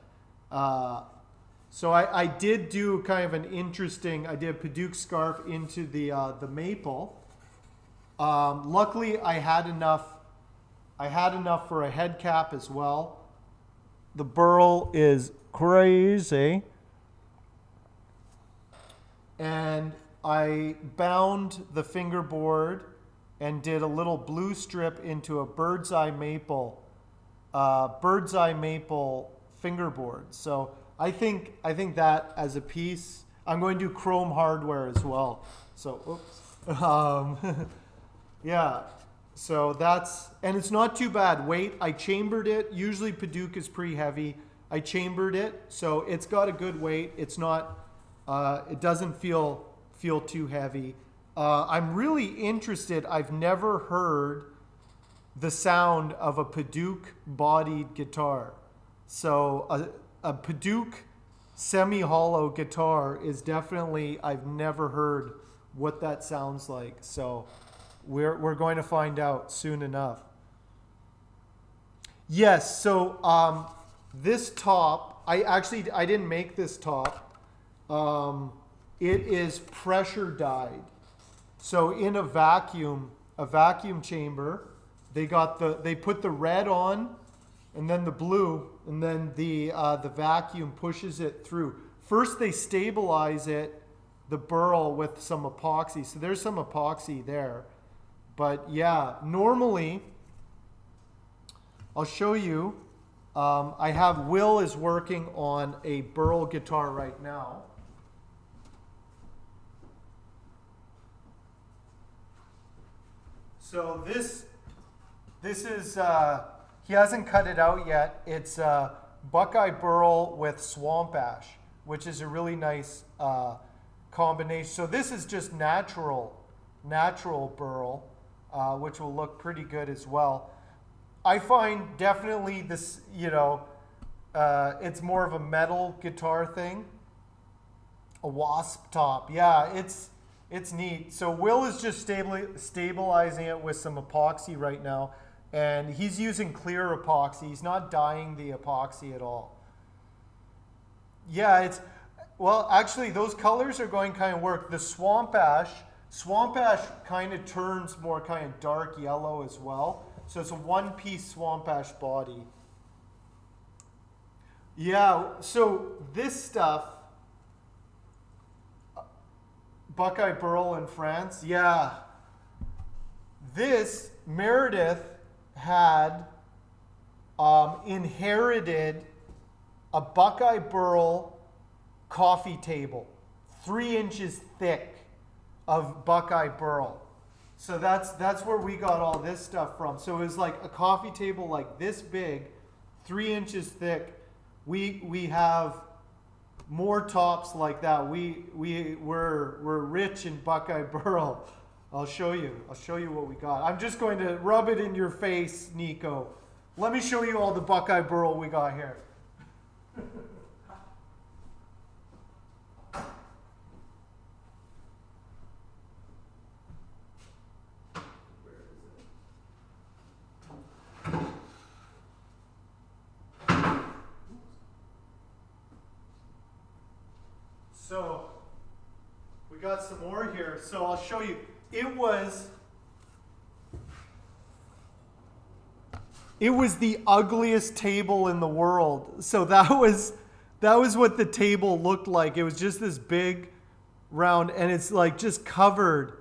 So I did do kind of an interesting. I did a Paduk scarf into the maple. Luckily, I had enough. I had enough for a head cap as well. The Burl is crazy. And I bound the fingerboard and did a little blue strip into a bird's eye maple fingerboard. So I think that as a piece, I'm going to do chrome hardware as well. So, oops. Yeah. So that's, and it's not too bad weight. I chambered it. Usually Paduk is pretty heavy. I chambered it, so it's got a good weight. It's not, it doesn't feel too heavy. I'm really interested. I've never heard the sound of a Paduk bodied guitar. So a Paduk semi-hollow guitar is definitely, I've never heard what that sounds like. So we're going to find out soon enough. Yes, so this top, I didn't make this top. It is pressure dyed. So in a vacuum chamber, they put the red on and then the blue, and then the vacuum pushes it through. First they stabilize it, the burl, with some epoxy. So there's some epoxy there. But yeah, normally, I'll show you. I have Will is working on a Burl guitar right now. So this is, he hasn't cut it out yet. It's Buckeye Burl with Swamp Ash, which is a really nice combination. So this is just natural Burl, which will look pretty good as well. I find definitely this, it's more of a metal guitar thing. A wasp top. Yeah, it's neat. So Will is just stabilizing it with some epoxy right now. And he's using clear epoxy. He's not dyeing the epoxy at all. Yeah, well, actually, those colors are going to kind of work. The Swamp Ash kind of turns more kind of dark yellow as well. So it's a one-piece Swamp Ash body. Yeah, so this stuff, Buckeye Burl in France. Yeah. This Meredith had inherited a Buckeye Burl coffee table, 3 inches thick of Buckeye Burl. So that's where we got all this stuff from. So it was like a coffee table like this big, 3 inches thick. We have more tops like that. We're rich in Buckeye Burl. I'll show you what we got. I'm just going to rub it in your face, Nico. Let me show you all the Buckeye Burl we got here. So we got some more here. So I'll show you. It was the ugliest table in the world. So that was what the table looked like. It was just this big round, and it's like just covered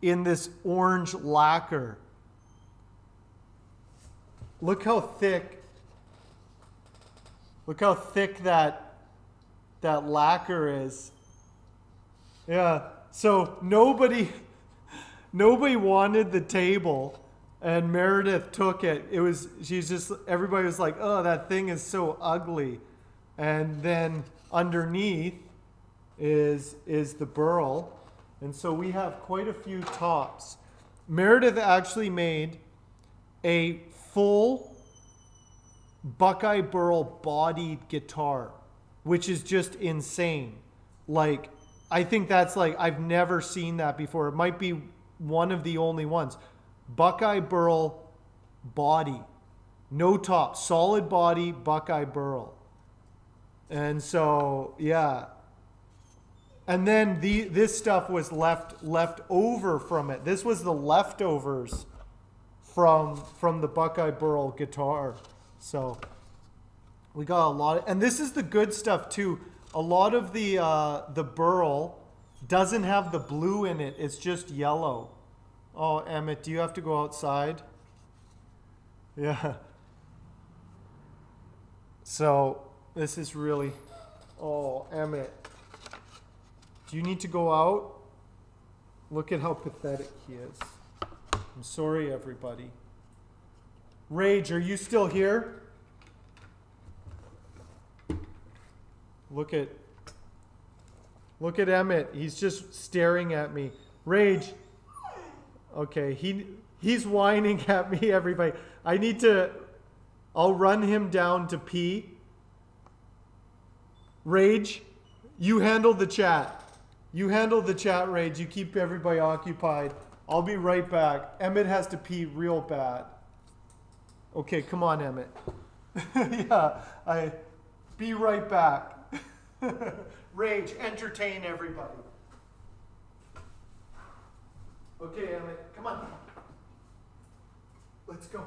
in this orange lacquer. Look how thick that lacquer is. Yeah. So nobody wanted the table, and Meredith took it. Everybody was like, "Oh, that thing is so ugly." And then underneath is the Burl. And so we have quite a few tops. Meredith actually made a full Buckeye Burl bodied guitar, which is just insane. Like, I think that's like, I've never seen that before. It might be one of the only ones. Buckeye Burl body, no top, solid body, Buckeye Burl. And so, yeah. And then this stuff was left over from it. This was the leftovers from the Buckeye Burl guitar. So we got a lot and this is the good stuff too. A lot of the Burl doesn't have the blue in it. It's just yellow. Oh, Emmett, do you have to go outside? Yeah. So this is really, oh, Emmett. Do you need to go out? Look at how pathetic he is. I'm sorry, everybody. Rage, are you still here? Look at Emmett. He's just staring at me. Rage. Okay, he's whining at me, everybody. I'll run him down to pee. Rage, you handle the chat. Rage. You keep everybody occupied. I'll be right back. Emmett has to pee real bad. Okay, come on, Emmett. Yeah, be right back. Rage, entertain everybody. Okay, Emmett, come on. Let's go.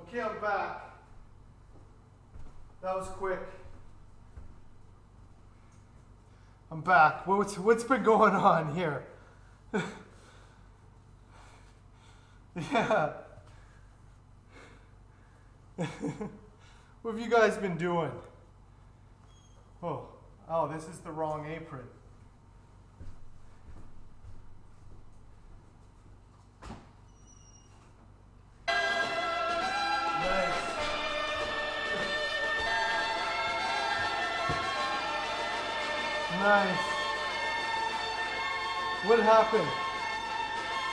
Okay, I'm back. That was quick. I'm back. What's been going on here? Yeah. What have you guys been doing? Oh, this is the wrong apron. Nice. Nice. What happened?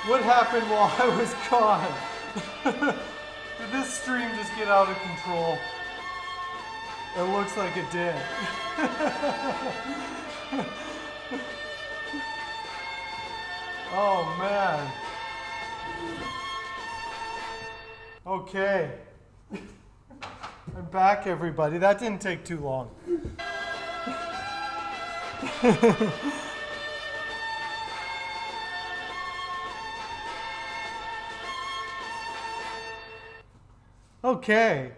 What happened while I was gone? Did this stream just get out of control? It looks like it did. Oh man. Okay. I'm back, everybody. That didn't take too long. Okay.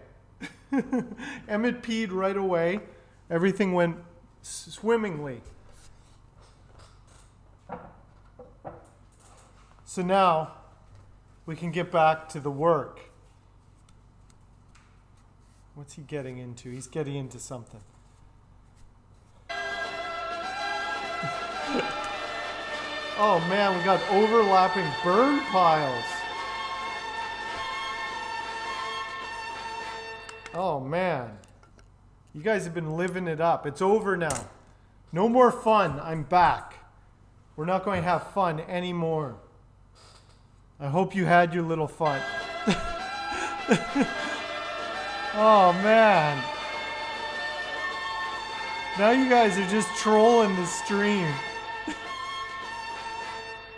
Emmett peed right away. Everything went swimmingly. So now we can get back to the work. What's he getting into? He's getting into something. Oh man, we got overlapping burn piles. Oh man, you guys have been living it up. It's over now. No more fun. I'm back. We're not going to have fun anymore. I hope you had your little fun. Oh man. Now you guys are just trolling the stream.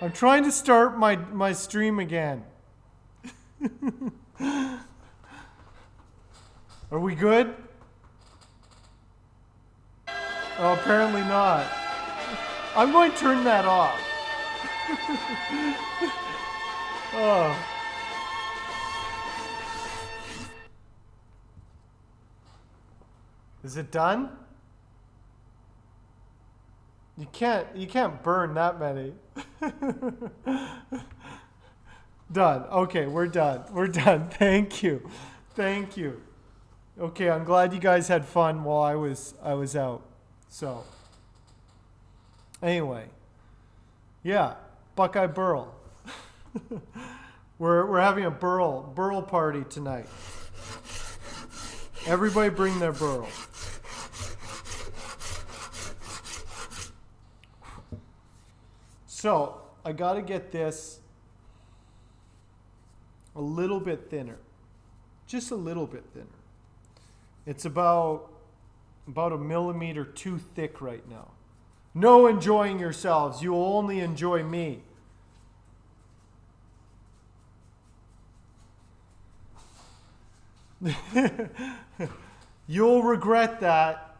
I'm trying to start my stream again. Are we good? Oh, apparently not. I'm going to turn that off. Oh. Is it done? You can't burn that many. Done. Okay, we're done. We're done. Thank you. Thank you. Okay, I'm glad you guys had fun while I was out. So, anyway, yeah, Buckeye Burl. we're having a Burl party tonight. Everybody bring their Burl. So, I got to get this a little bit thinner. Just a little bit thinner. It's about a millimeter too thick right now. No enjoying yourselves. You will only enjoy me. You'll regret that.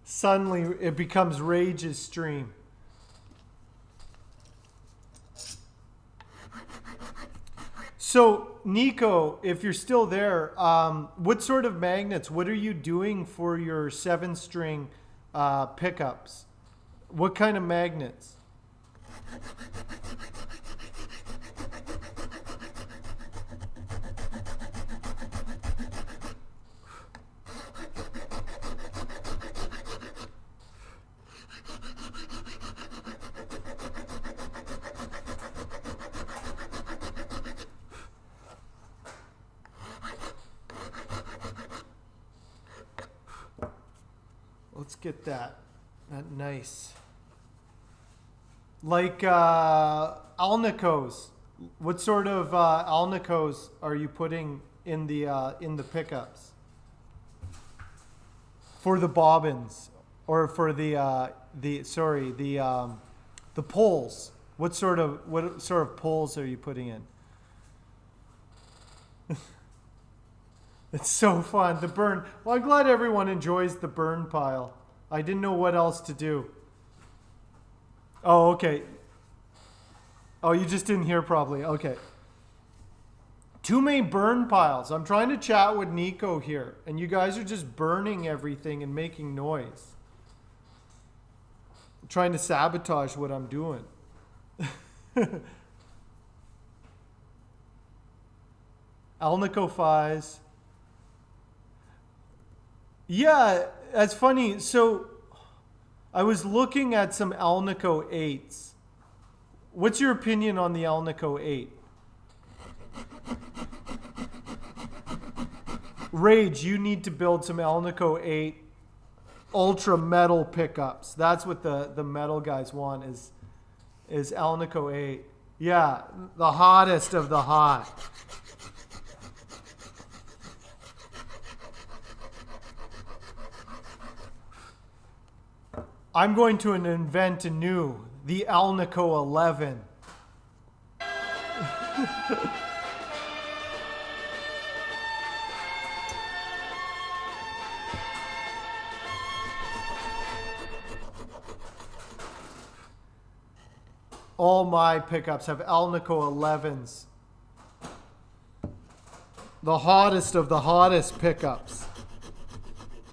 Suddenly it becomes Rage's stream. So, Nico, if you're still there, what sort of magnets, what are you doing for your 7-string pickups? What kind of magnets? Let's get that nice. Like alnicos. What sort of alnicos are you putting in the pickups? For the bobbins, or for the poles. What sort of poles are you putting in? It's so fun. The burn. Well, I'm glad everyone enjoys the burn pile. I didn't know what else to do. Oh, okay. Oh, you just didn't hear probably. Okay. Too many burn piles. I'm trying to chat with Nico here, and you guys are just burning everything and making noise. Trying to sabotage what I'm doing. Alnico Fies. Yeah, that's funny. So I was looking at some Alnico 8s. What's your opinion on the Alnico 8? Rage, you need to build some Alnico 8 ultra metal pickups. That's what the metal guys want is Alnico 8. Yeah, the hottest of the hot. I'm going to invent a new, the Alnico 11. All my pickups have Alnico 11s. The hottest of the hottest pickups.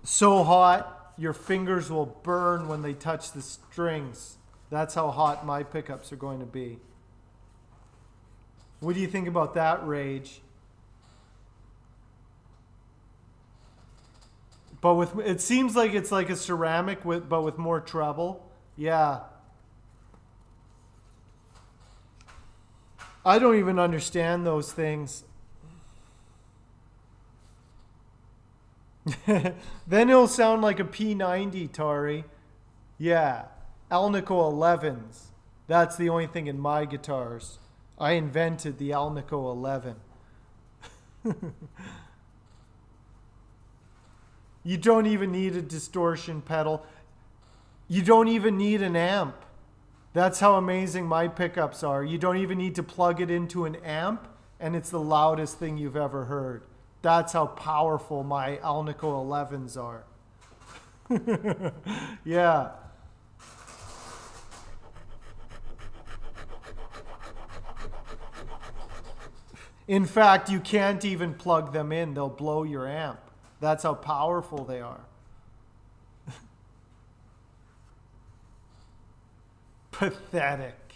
So hot, your fingers will burn when they touch the strings. That's how hot my pickups are going to be. What do you think about that, Rage? But with it seems like it's like a ceramic but with more treble. Yeah. I don't even understand those things. Then it'll sound like a P90, Tari. Yeah. Alnico 11s. That's the only thing in my guitars. I invented the Alnico 11. You don't even need a distortion pedal. You don't even need an amp. That's how amazing my pickups are. You don't even need to plug it into an amp, and it's the loudest thing you've ever heard. That's how powerful my Alnico 11s are. Yeah. In fact, you can't even plug them in. They'll blow your amp. That's how powerful they are. Pathetic.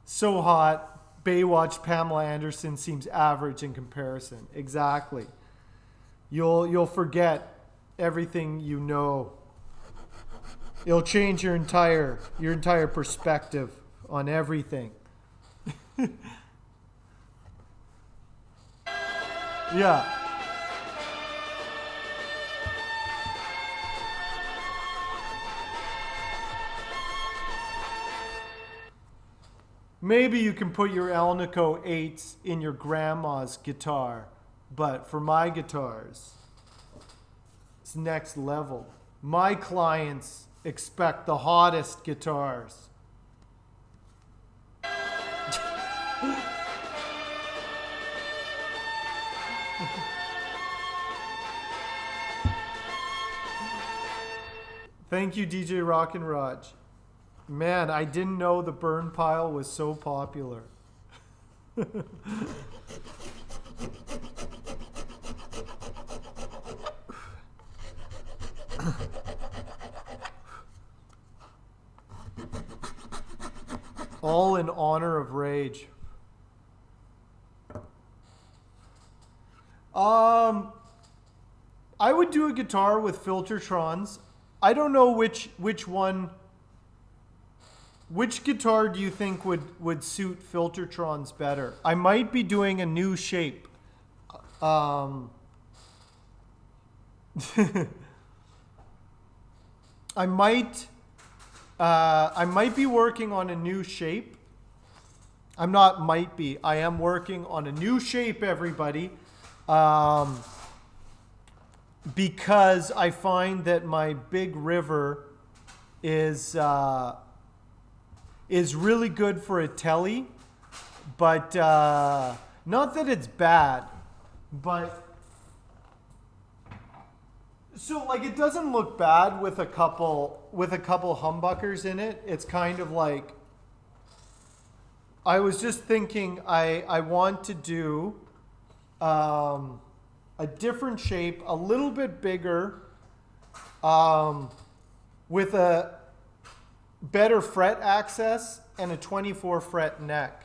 So hot. Baywatch Pamela Anderson seems average in comparison. Exactly. You'll forget everything you know. It'll change your entire perspective on everything. Yeah. Maybe you can put your Alnico 8s in your grandma's guitar, but for my guitars, it's next level. My clients expect the hottest guitars. Thank you, DJ Rockin' Raj. Man, I didn't know the burn pile was so popular. All in honor of Rage. I would do a guitar with Filtertrons. I don't know which one. Which guitar do you think would suit Filtertrons better? I might be doing a new shape. I might be working on a new shape. I am working on a new shape, everybody. Because I find that my big river is really good for a telly, but not that it's bad, but so like it doesn't look bad with a couple with a couple humbuckers in it. It's kind of like, I was just thinking I want to do a different shape, a little bit bigger, with a better fret access and a 24 fret neck.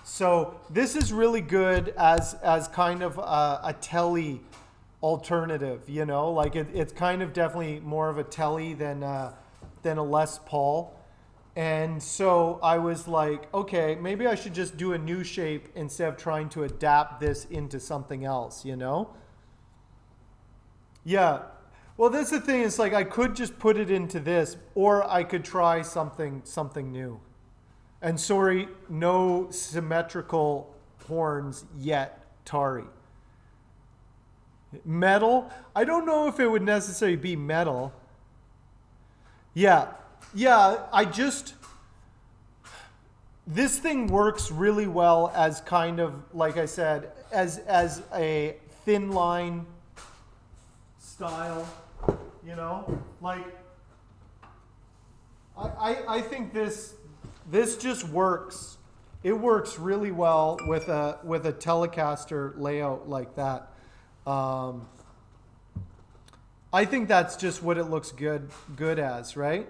So this is really good as kind of a telly alternative, you know, like it's kind of definitely more of a telly than a Les Paul. And so I was like, okay, maybe I should just do a new shape instead of trying to adapt this into something else, you know? Yeah. Well, that's the thing. It's like I could just put it into this, or I could try something new. And sorry, no symmetrical horns yet, Tari. Metal? I don't know if it would necessarily be metal. Yeah, this thing works really well as kind of, like I said, as a thin line style, you know? Like, I think this just works. It works really well with a Telecaster layout like that. I think that's just what it looks good as, right?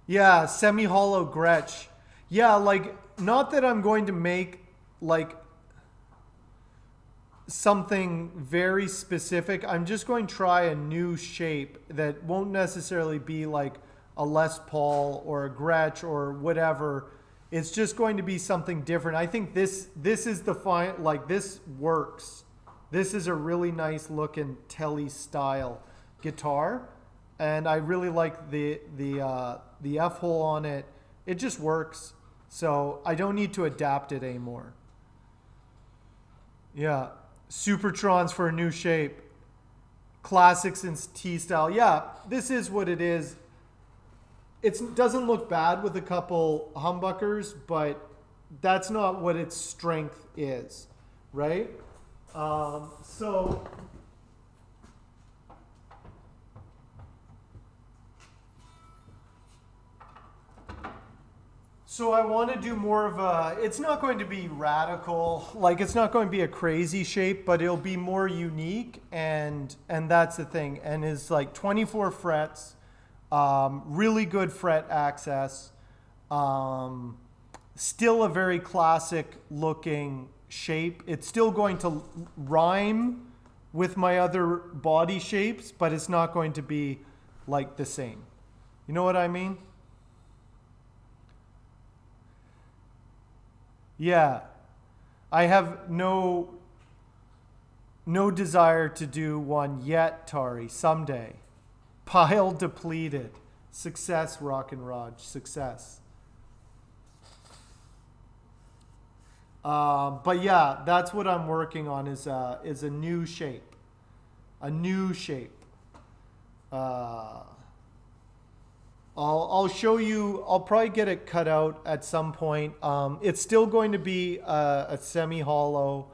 Yeah, semi-hollow Gretsch. Yeah, like, not that I'm going to make like something very specific. I'm just going to try a new shape that won't necessarily be like a Les Paul or a Gretsch or whatever. It's just going to be something different. I think this is the fine, like this works. This is a really nice looking telly style guitar, and I really like the F hole on it. It just works, so I don't need to adapt it anymore. Yeah, Supertrons for a new shape. Classics in T style. Yeah, this is what it is. It doesn't look bad with a couple humbuckers, but that's not what its strength is, right? So I want to do more of a, it's not going to be radical, like it's not going to be a crazy shape, but it'll be more unique, and that's the thing. And it's like 24 frets, really good fret access, still a very classic looking shape. It's still going to rhyme with my other body shapes, but it's not going to be like the same. You know what I mean? Yeah. I have no desire to do one yet, Tari. Someday. Pile depleted. Success, Rock and Raj. Success. But yeah, that's what I'm working on is a new shape. A new shape. I'll show you. I'll probably get it cut out at some point. It's still going to be a semi-hollow.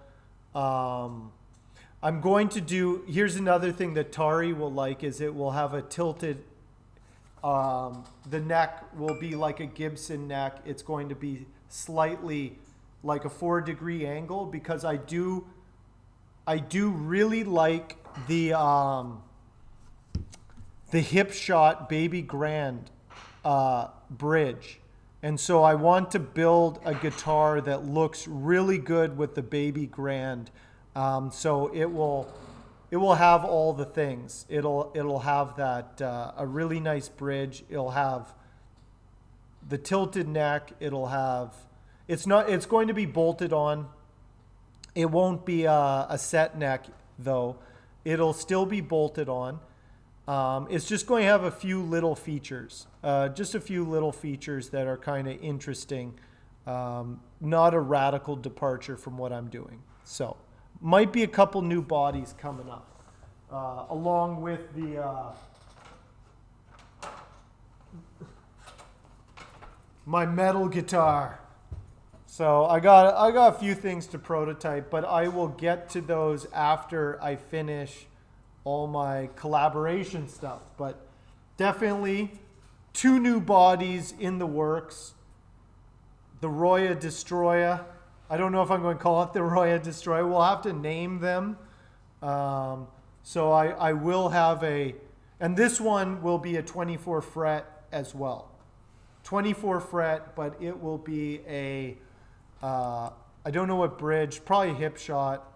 I'm going to do. Here's another thing that Tari will like is it will have a tilted. The neck will be like a Gibson neck. It's going to be slightly like a 4-degree angle because I do really like the hip shot Baby Grand bridge. And so I want to build a guitar that looks really good with the Baby Grand. So it will have all the things. It'll have that a really nice bridge. It'll have the tilted neck. It'll have it's going to be bolted on. It won't be a set neck though. It'll still be bolted on. It's just going to have a few little features, just a few little features that are kind of interesting, not a radical departure from what I'm doing. So, might be a couple new bodies coming up, along with the my metal guitar. So I got a few things to prototype, but I will get to those after I finish all my collaboration stuff. But definitely 2 new bodies in the works. The Roya Destroyer. I don't know if I'm going to call it the Roya Destroyer. We'll have to name them. So I will have and this one will be a 24 fret as well. 24 fret, but it will be I don't know what bridge, probably hip shot.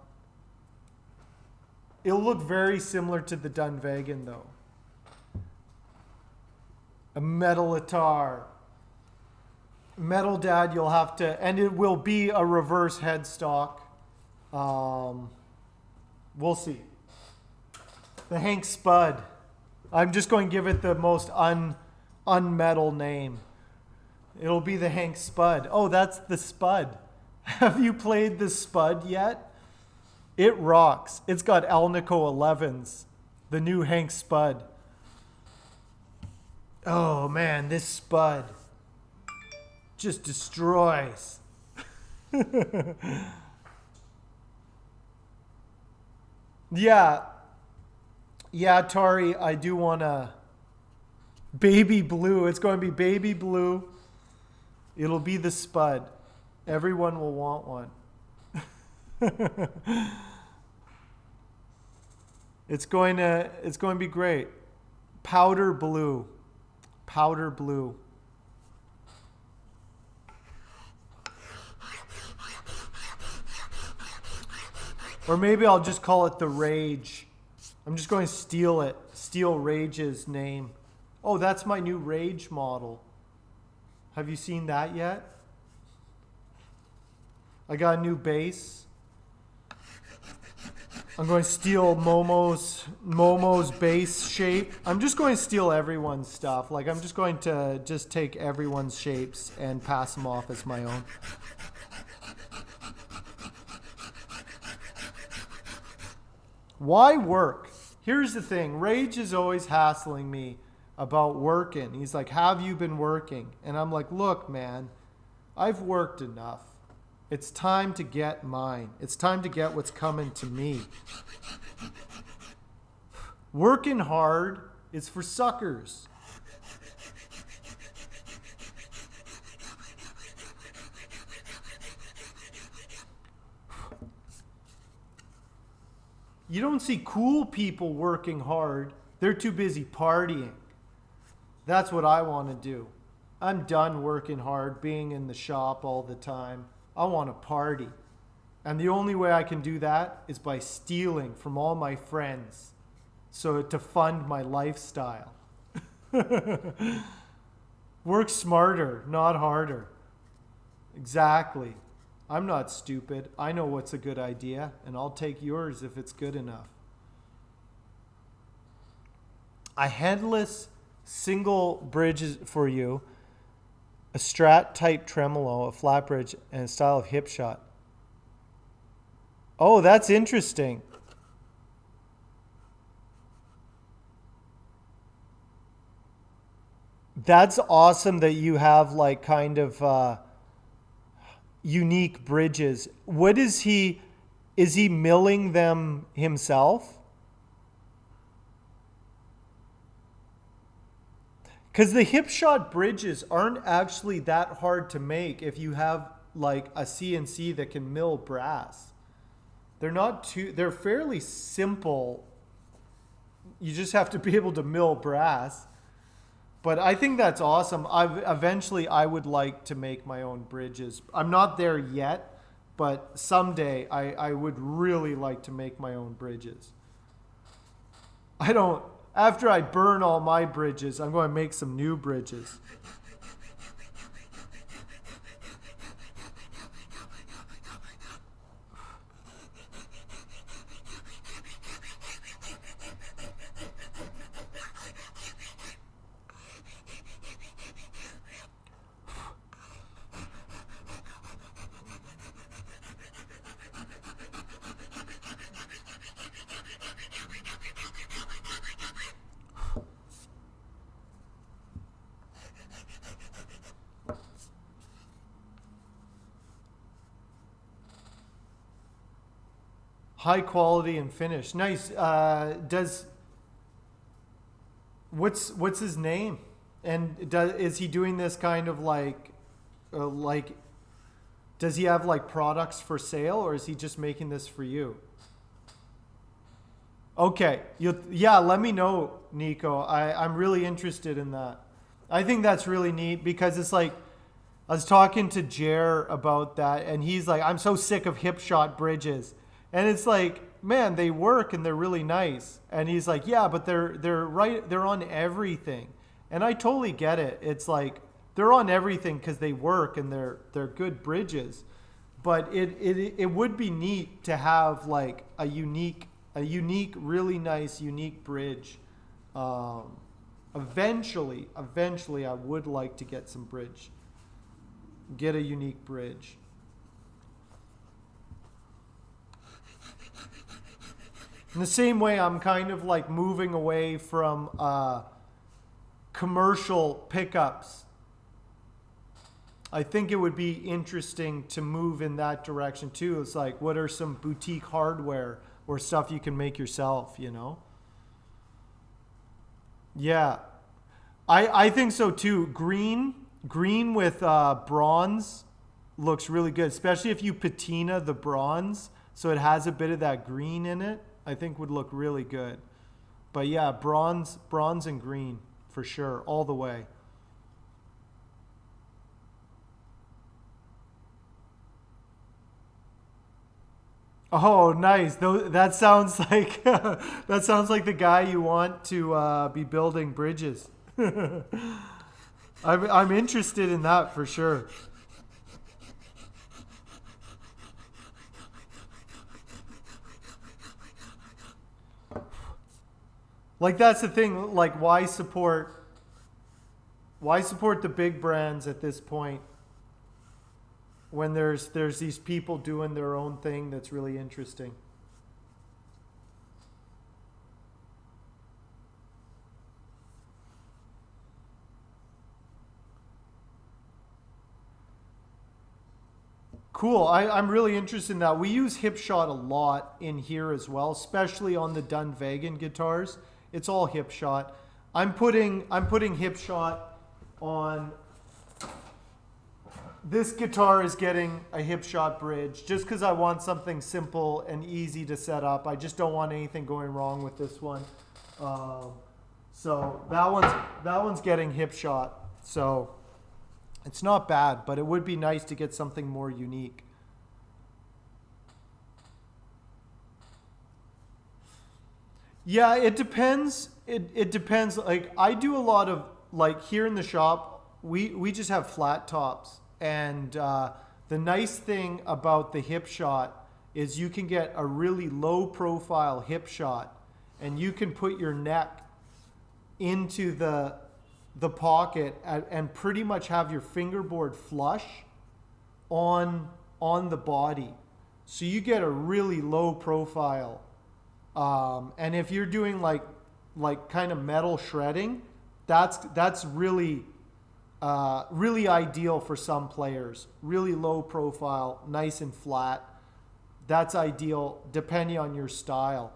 It'll look very similar to the Dunvegan though. A metal guitar. Metal Dad, you'll have to, and it will be a reverse headstock. We'll see. The Hank Spud. I'm just going to give it the most unmetal name. It'll be the Hank Spud. Oh, that's the Spud. Have you played the Spud yet? It rocks. It's got Alnico 11s. The new Hank Spud. Oh man, this Spud just destroys. Yeah, Tari, I do want to baby blue. It's going to be baby blue. It'll be the Spud. Everyone will want one. It's going to be great. Powder blue. Powder blue. Or maybe I'll just call it the Rage. I'm just going to steal it. Steal Rage's name. Oh, that's my new Rage model. Have you seen that yet? I got a new bass. I'm going to steal Momo's bass shape. I'm just going to steal everyone's stuff. Like, I'm just going to take everyone's shapes and pass them off as my own. Why work? Here's the thing. Rage is always hassling me about working. He's like, have you been working? And I'm like, look, man, I've worked enough. It's time to get mine. It's time to get what's coming to me. Working hard is for suckers. You don't see cool people working hard. They're too busy partying. That's what I want to do. I'm done working hard, being in the shop all the time. I want to party. And the only way I can do that is by stealing from all my friends so to fund my lifestyle. Work smarter, not harder. Exactly. I'm not stupid. I know what's a good idea, and I'll take yours if it's good enough. A headless single bridge for you, a Strat type tremolo, a flat bridge, and a style of hip shot. Oh, that's interesting. That's awesome that you have like kind of unique bridges. What is he milling them himself? Because the hip shot bridges aren't actually that hard to make if you have like a CNC that can mill brass. They're fairly simple. You just have to be able to mill brass. But I think that's awesome. Eventually I would like to make my own bridges. I'm not there yet, but someday I would really like to make my own bridges. After I burn all my bridges, I'm going to make some new bridges. High quality and finish. Nice. Does what's his name? And is he doing this kind of like does he have like products for sale, or is he just making this for you? Okay. Yeah, let me know, Nico. I'm really interested in that. I think that's really neat because it's like I was talking to Jer about that, and he's like, I'm so sick of hip shot bridges. And it's like, man, they work and they're really nice. And he's like, yeah, but they're on everything. And I totally get it. It's like they're on everything because they work and they're good bridges. But it would be neat to have like a unique, really nice, unique bridge. Eventually, I would like to get some bridge. Get a unique bridge. In the same way, I'm kind of like moving away from commercial pickups. I think it would be interesting to move in that direction too. It's like, what are some boutique hardware or stuff you can make yourself, you know? Yeah, I think so too. Green with bronze looks really good, especially if you patina the bronze so it has a bit of that green in it. I think would look really good. But yeah, bronze and green for sure, all the way. Oh, nice. That sounds like that sounds like the guy you want to be building bridges. I'm interested in that for sure. Like that's the thing. Like why support the big brands at this point when there's these people doing their own thing that's really interesting. Cool. I'm really interested in that. We use Hipshot a lot in here as well, especially on the Dunvegan guitars. It's all Hipshot. I'm putting Hipshot on. This guitar is getting a Hipshot bridge just because I want something simple and easy to set up. I just don't want anything going wrong with this one. So that one's getting Hipshot. So it's not bad, but it would be nice to get something more unique. Yeah, it depends. It depends. Like I do a lot of like here in the shop, we just have flat tops. And the nice thing about the hip shot is you can get a really low profile hip shot and you can put your neck into the pocket and pretty much have your fingerboard flush on the body. So you get a really low profile. And if you're doing like kind of metal shredding, that's really really ideal for some players. Really low profile, nice and flat. That's ideal depending on your style.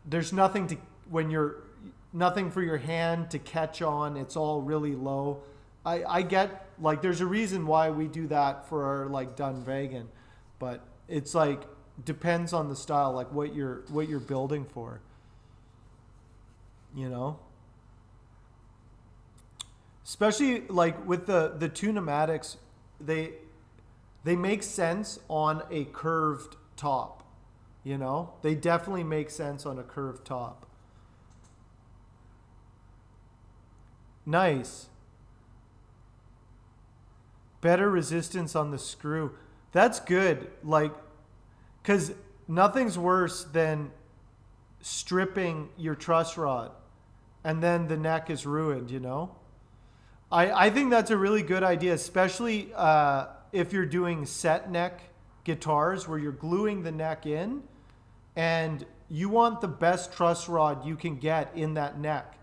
There's nothing nothing for your hand to catch on. It's all really low. I get like there's a reason why we do that for our like Dunvegan, but it's like depends on the style, like what you're building for. You know? Especially like with the Tunamatics, they make sense on a curved top. You know? They definitely make sense on a curved top. Nice. Better resistance on the screw. That's good. Like, because nothing's worse than stripping your truss rod and then the neck is ruined, you know? I think that's a really good idea, especially if you're doing set neck guitars where you're gluing the neck in and you want the best truss rod you can get in that neck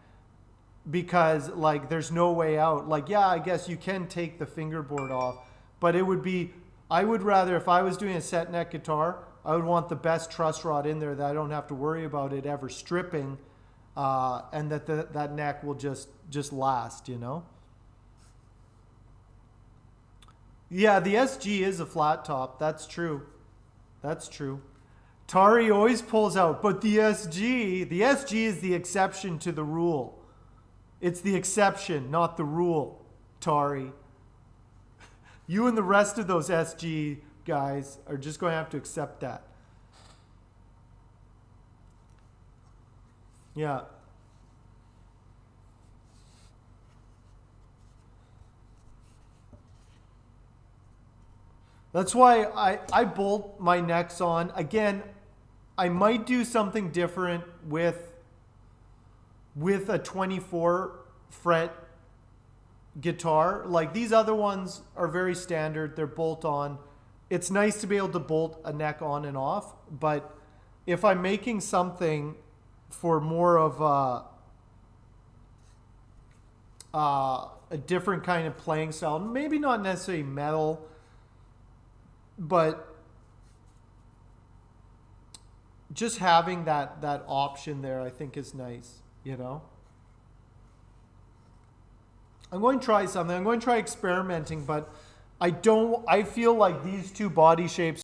because like there's no way out. Like, yeah, I guess you can take the fingerboard off, but I would rather, if I was doing a set neck guitar, I would want the best truss rod in there that I don't have to worry about it ever stripping, and that neck will just last, you know? Yeah, the SG is a flat top. That's true. That's true. Tari always pulls out, but the SG is the exception to the rule. It's the exception, not the rule, Tari. You and the rest of those SG guys are just going to have to accept that. Yeah. That's why I bolt my necks on. Again, I might do something different with a 24 fret guitar. Like these other ones are very standard. They're bolt on. It's nice to be able to bolt a neck on and off. But if I'm making something for more of a different kind of playing style, maybe not necessarily metal, but just having that option there, I think is nice, you know? I'm going to try something. I'm going to try experimenting, but I feel like these two body shapes